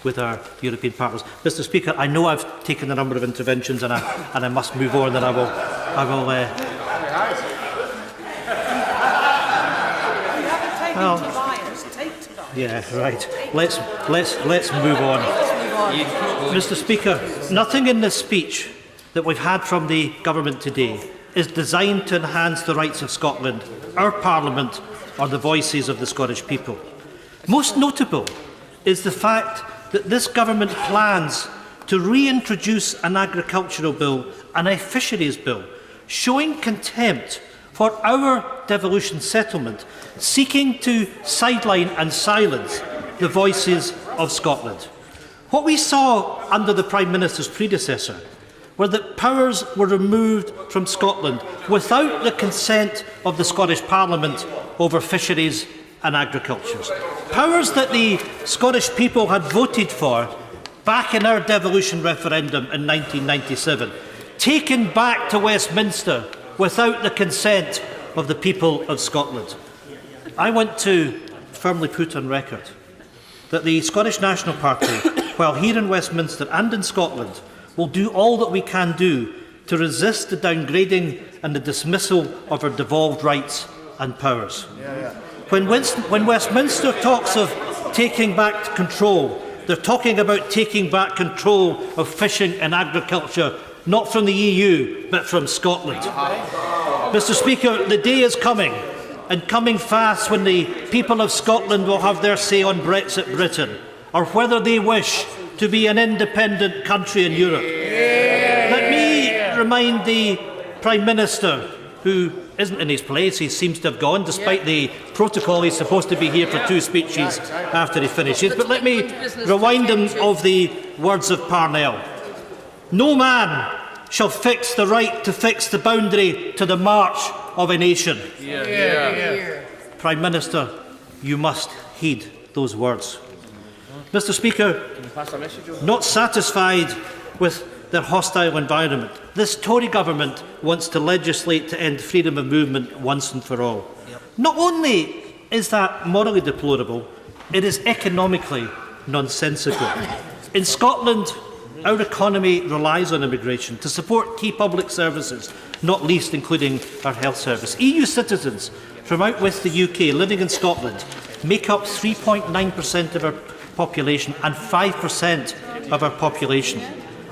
with our European partners. Mr. Speaker, I know I've taken a number of interventions and I must move on, and I will yeah, right. Let's move on. Mr. Speaker, nothing in this speech that we've had from the government today is designed to enhance the rights of Scotland, our Parliament, or the voices of the Scottish people. Most notable is the fact that this government plans to reintroduce an agricultural bill and a fisheries bill, showing contempt for our devolution settlement, seeking to sideline and silence the voices of Scotland. What we saw under the Prime Minister's predecessor were that powers were removed from Scotland without the consent of the Scottish Parliament over fisheries and agriculture. Powers that the Scottish people had voted for back in our devolution referendum in 1997, taken back to Westminster without the consent of the people of Scotland. I want to firmly put on record that the Scottish National Party, while here in Westminster and in Scotland, will do all that we can do to resist the downgrading and the dismissal of our devolved rights and powers. When Westminster talks of taking back control, they're talking about taking back control of fishing and agriculture, not from the EU, but from Scotland. Mr. Speaker, the day is coming, and coming fast, when the people of Scotland will have their say on Brexit Britain, or whether they wish to be an independent country in Europe. Let me remind the Prime Minister, who isn't in his place, he seems to have gone, despite the protocol he's supposed to be here for 2 speeches after he finishes, but let me remind him of the words of Parnell. No man shall fix the right to fix the boundary to the march of a nation. Prime Minister, you must heed those words. Mr. Speaker, not satisfied with their hostile environment, this Tory government wants to legislate to end freedom of movement once and for all. Not only is that morally deplorable, it is economically nonsensical. In Scotland, our economy relies on immigration to support key public services, not least including our health service. EU citizens from out with the UK living in Scotland make up 3.9% of our population and 5% of our population.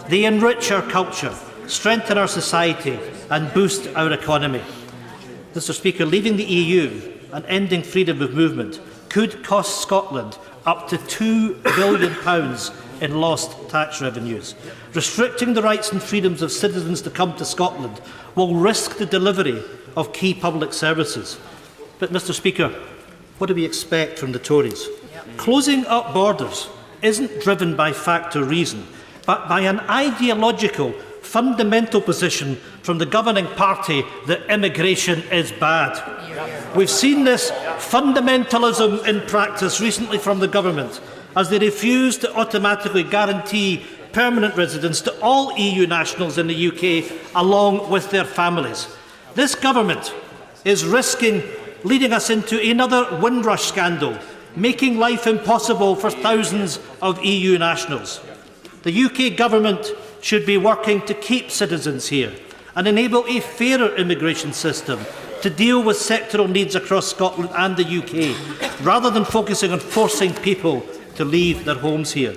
They enrich our culture, strengthen our society and boost our economy. Mr. Speaker, leaving the EU and ending freedom of movement could cost Scotland up to £2 billion in lost tax revenues. Restricting the rights and freedoms of citizens to come to Scotland will risk the delivery of key public services. But, Mr. Speaker, what do we expect from the Tories? Closing up borders isn't driven by fact or reason, but by an ideological, fundamental position from the governing party that immigration is bad. We've seen this fundamentalism in practice recently from the government, as they refuse to automatically guarantee permanent residence to all EU nationals in the UK, along with their families. This government is risking leading us into another Windrush scandal, making life impossible for thousands of EU nationals. The UK government should be working to keep citizens here and enable a fairer immigration system to deal with sectoral needs across Scotland and the UK, rather than focusing on forcing people to leave their homes here.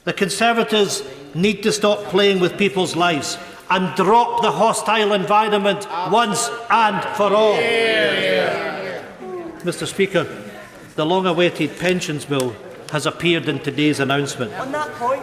The Conservatives need to stop playing with people's lives and drop the hostile environment once and for all. Mr. Speaker, the long-awaited pensions bill has appeared in today's announcement. On that point,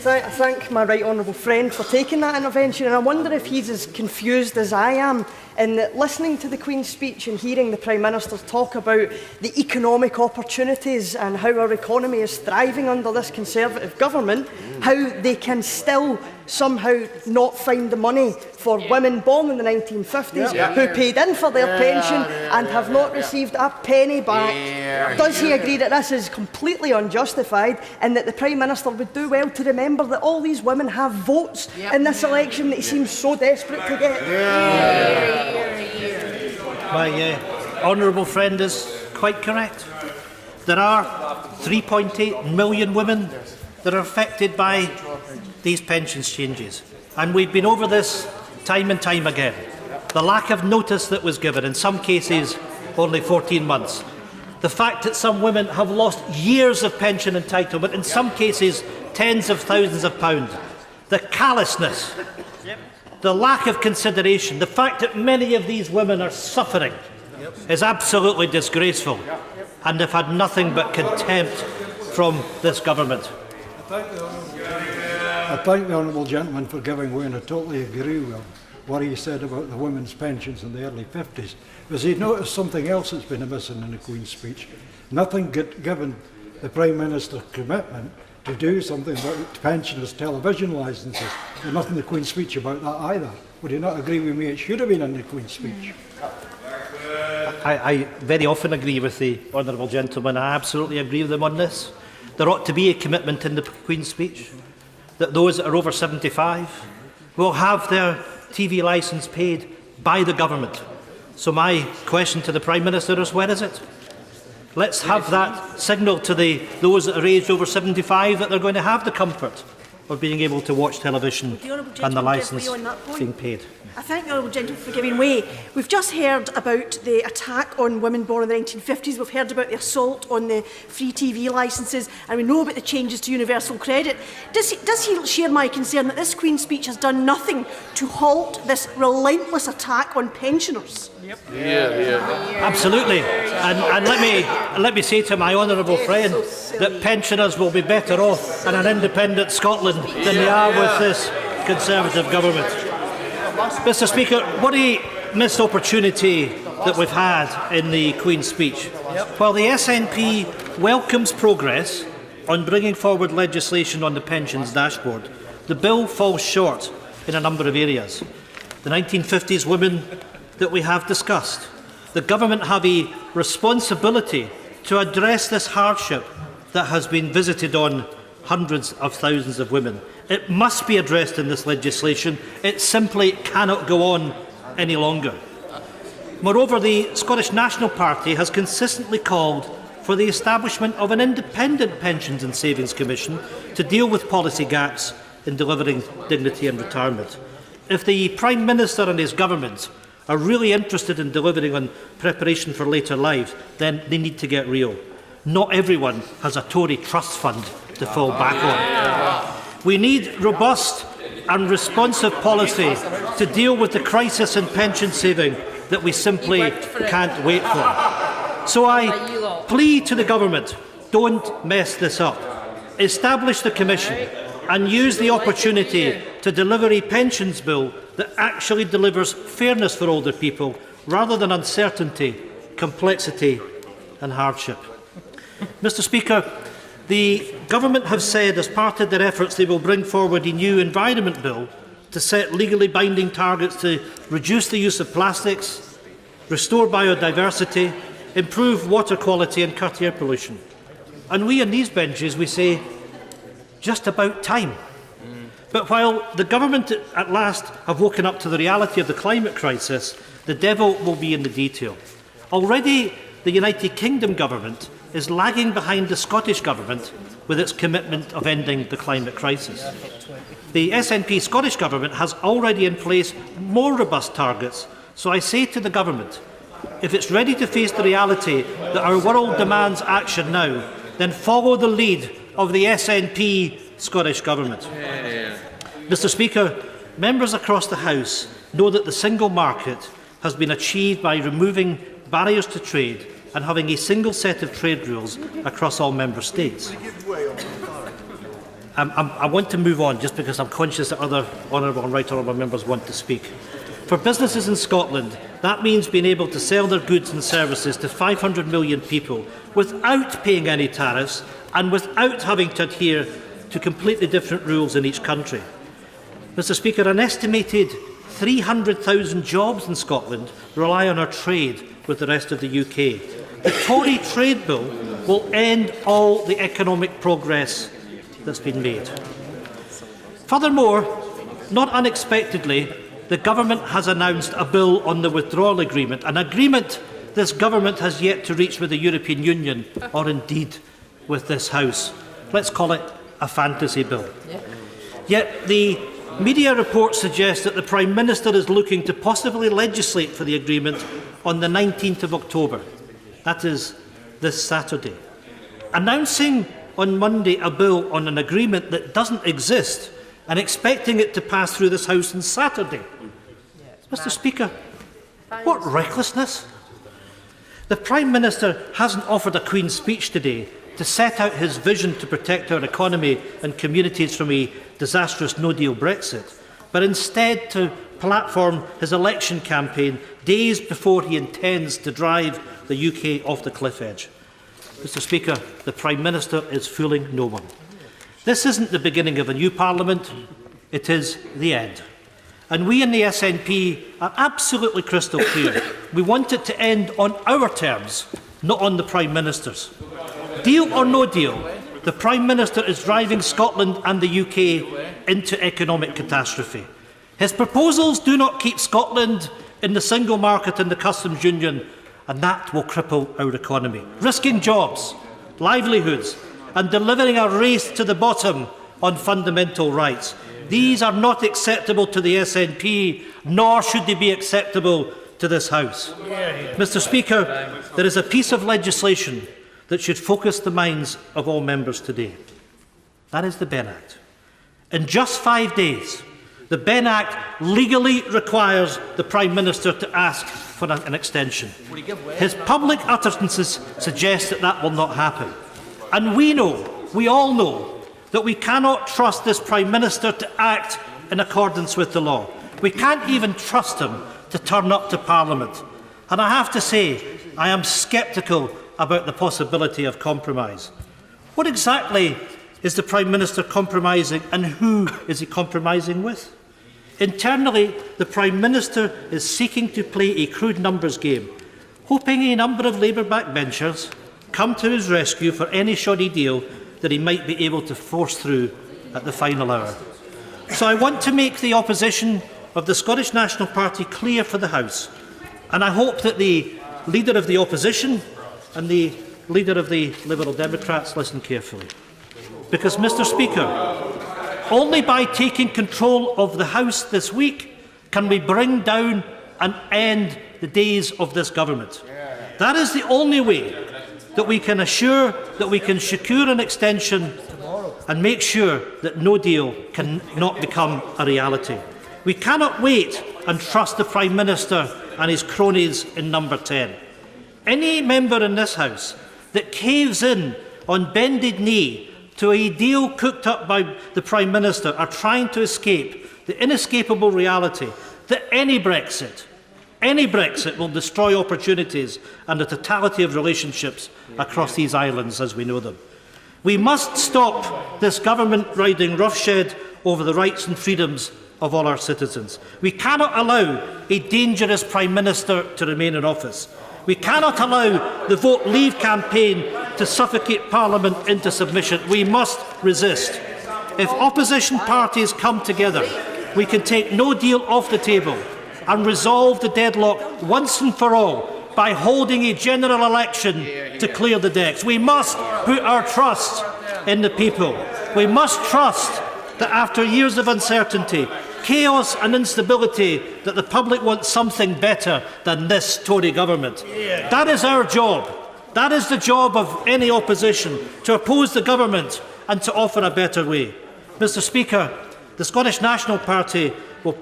I thank my right honourable friend for taking that intervention, and I wonder if he's as confused as I am in that listening to the Queen's speech and hearing the Prime Minister talk about the economic opportunities and how our economy is thriving under this Conservative government, how they can still somehow not find the money for women born in the 1950s who paid in for their pension and have not received a penny back. Does he agree that this is completely unjustified and that the Prime Minister would do well to remember that all these women have votes in this election that he seems so desperate to get? My honourable friend is quite correct. There are 3.8 million women that are affected by these pensions changes. And we've been over this time and time again. The lack of notice that was given, in some cases only 14 months. The fact that some women have lost years of pension entitlement, in some cases tens of thousands of pounds. The callousness, the lack of consideration, the fact that many of these women are suffering is absolutely disgraceful, and have had nothing but contempt from this government. I thank the honourable gentleman for giving way, and I totally agree with what he said about the women's pensions in the early 50s. Because he noticed something else that's been missing in the Queen's speech. Nothing given the Prime Minister's commitment to do something about pensioners' television licences. There's nothing in the Queen's speech about that either. Would you not agree with me? It should have been in the Queen's speech. I very often agree with the honourable gentleman. I absolutely agree with him on this. There ought to be a commitment in the Queen's speech that those that are over 75 will have their TV licence paid by the government. So my question to the Prime Minister is, where is it? Let's have that signal to those that are aged over 75 that they're going to have the comfort of being able to watch television and the licence being paid. I thank the honourable gentleman for giving way. We've just heard about the attack on women born in the 1950s. We've heard about the assault on the free TV licences, and we know about the changes to universal credit. Does he share my concern that this Queen's speech has done nothing to halt this relentless attack on pensioners? Absolutely. And let me say to my honourable friend that pensioners will be better off in an independent Scotland than they are with this Conservative government. Mr. Speaker, what a missed opportunity that we've had in the Queen's speech. While the SNP welcomes progress on bringing forward legislation on the pensions dashboard, the bill falls short in a number of areas. The 1950s women that we have discussed. The government have a responsibility to address this hardship that has been visited on hundreds of thousands of women. It must be addressed in this legislation. It simply cannot go on any longer. Moreover, the Scottish National Party has consistently called for the establishment of an independent Pensions and Savings Commission to deal with policy gaps in delivering dignity and retirement. If the Prime Minister and his government are really interested in delivering on preparation for later life, then they need to get real. Not everyone has a Tory trust fund to fall back on. We need robust and responsive policy to deal with the crisis in pension saving that we simply can't wait for. So I plead to the government, don't mess this up. Establish the Commission and use the opportunity to deliver a pensions bill that actually delivers fairness for older people rather than uncertainty, complexity and hardship. Mr. Speaker, the government have said as part of their efforts they will bring forward a new environment bill to set legally binding targets to reduce the use of plastics, restore biodiversity, improve water quality and cut air pollution. And we on these benches, we say, just about time. But while the government at last have woken up to the reality of the climate crisis, the devil will be in the detail. Already the United Kingdom government is lagging behind the Scottish government with its commitment of ending the climate crisis. The SNP Scottish government has already in place more robust targets, so I say to the government, if it's ready to face the reality that our world demands action now, then follow the lead of the SNP Scottish Government. Mr. Speaker, members across the House know that the single market has been achieved by removing barriers to trade and having a single set of trade rules across all member states. I want to move on just because I'm conscious that other honourable and right honourable members want to speak. For businesses in Scotland, that means being able to sell their goods and services to 500 million people without paying any tariffs and without having to adhere to completely different rules in each country. Mr. Speaker, an estimated 300,000 jobs in Scotland rely on our trade with the rest of the UK. The Tory trade bill will end all the economic progress that's been made. Furthermore, not unexpectedly, the government has announced a bill on the withdrawal agreement, an agreement this government has yet to reach with the European Union, or indeed with this House. Let's call it a fantasy bill. Yet the media reports suggest that the Prime Minister is looking to possibly legislate for the agreement on the 19th of October. That is this Saturday. Announcing on Monday a bill on an agreement that doesn't exist and expecting it to pass through this House on Saturday. Mr. Speaker, what recklessness! The Prime Minister hasn't offered a Queen's speech today to set out his vision to protect our economy and communities from a disastrous no-deal Brexit, but instead to platform his election campaign days before he intends to drive the UK off the cliff edge. Mr. Speaker, the Prime Minister is fooling no one. This isn't the beginning of a new Parliament, it is the end. And we in the SNP are absolutely crystal clear. We want it to end on our terms, not on the Prime Minister's. Deal or no deal, the Prime Minister is driving Scotland and the UK into economic catastrophe. His proposals do not keep Scotland in the single market and the customs union, and that will cripple our economy, risking jobs, livelihoods, and delivering a race to the bottom on fundamental rights. These are not acceptable to the SNP, nor should they be acceptable to this House. Mr. Speaker, there is a piece of legislation that should focus the minds of all members today. That is the Benn Act. In just 5 days, the Benn Act legally requires the Prime Minister to ask for an extension. His public utterances suggest that that will not happen. And we all know, that we cannot trust this Prime Minister to act in accordance with the law. We can't even trust him to turn up to Parliament. And I have to say, I am sceptical about the possibility of compromise. What exactly is the Prime Minister compromising, and who is he compromising with? Internally, the Prime Minister is seeking to play a crude numbers game, hoping a number of Labour backbenchers come to his rescue for any shoddy deal that he might be able to force through at the final hour. So I want to make the opposition of the Scottish National Party clear for the House, and I hope that the Leader of the Opposition and the Leader of the Liberal Democrats listen carefully. Because, Mr. Speaker, only by taking control of the House this week can we bring down and end the days of this government. That is the only way that we can assure that we can secure an extension and make sure that no deal can not become a reality. We cannot wait and trust the Prime Minister and his cronies in Number 10. Any member in this House that caves in on bended knee to a deal cooked up by the Prime Minister are trying to escape the inescapable reality that any Brexit will destroy opportunities and the totality of relationships across these islands as we know them. We must stop this government riding roughshod over the rights and freedoms of all our citizens. We cannot allow a dangerous Prime Minister to remain in office. We cannot allow the Vote Leave campaign to suffocate Parliament into submission. We must resist. If opposition parties come together, we can take no deal off the table and resolve the deadlock once and for all by holding a general election to clear the decks. We must put our trust in the people. We must trust that after years of uncertainty, chaos and instability, that the public wants something better than this Tory government. That is our job. That is the job of any opposition, to oppose the government and to offer a better way. Mr. Speaker, the Scottish National Party will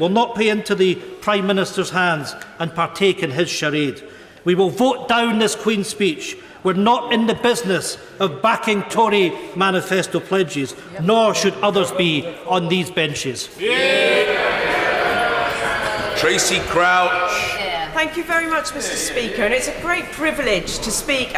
not pay into the Prime Minister's hands and partake in his charade. We will vote down this Queen's speech. We're not in the business of backing Tory manifesto pledges, nor should others be on these benches. Tracy Crouch. Thank you very much, Mr. Speaker, and it's a great privilege to speak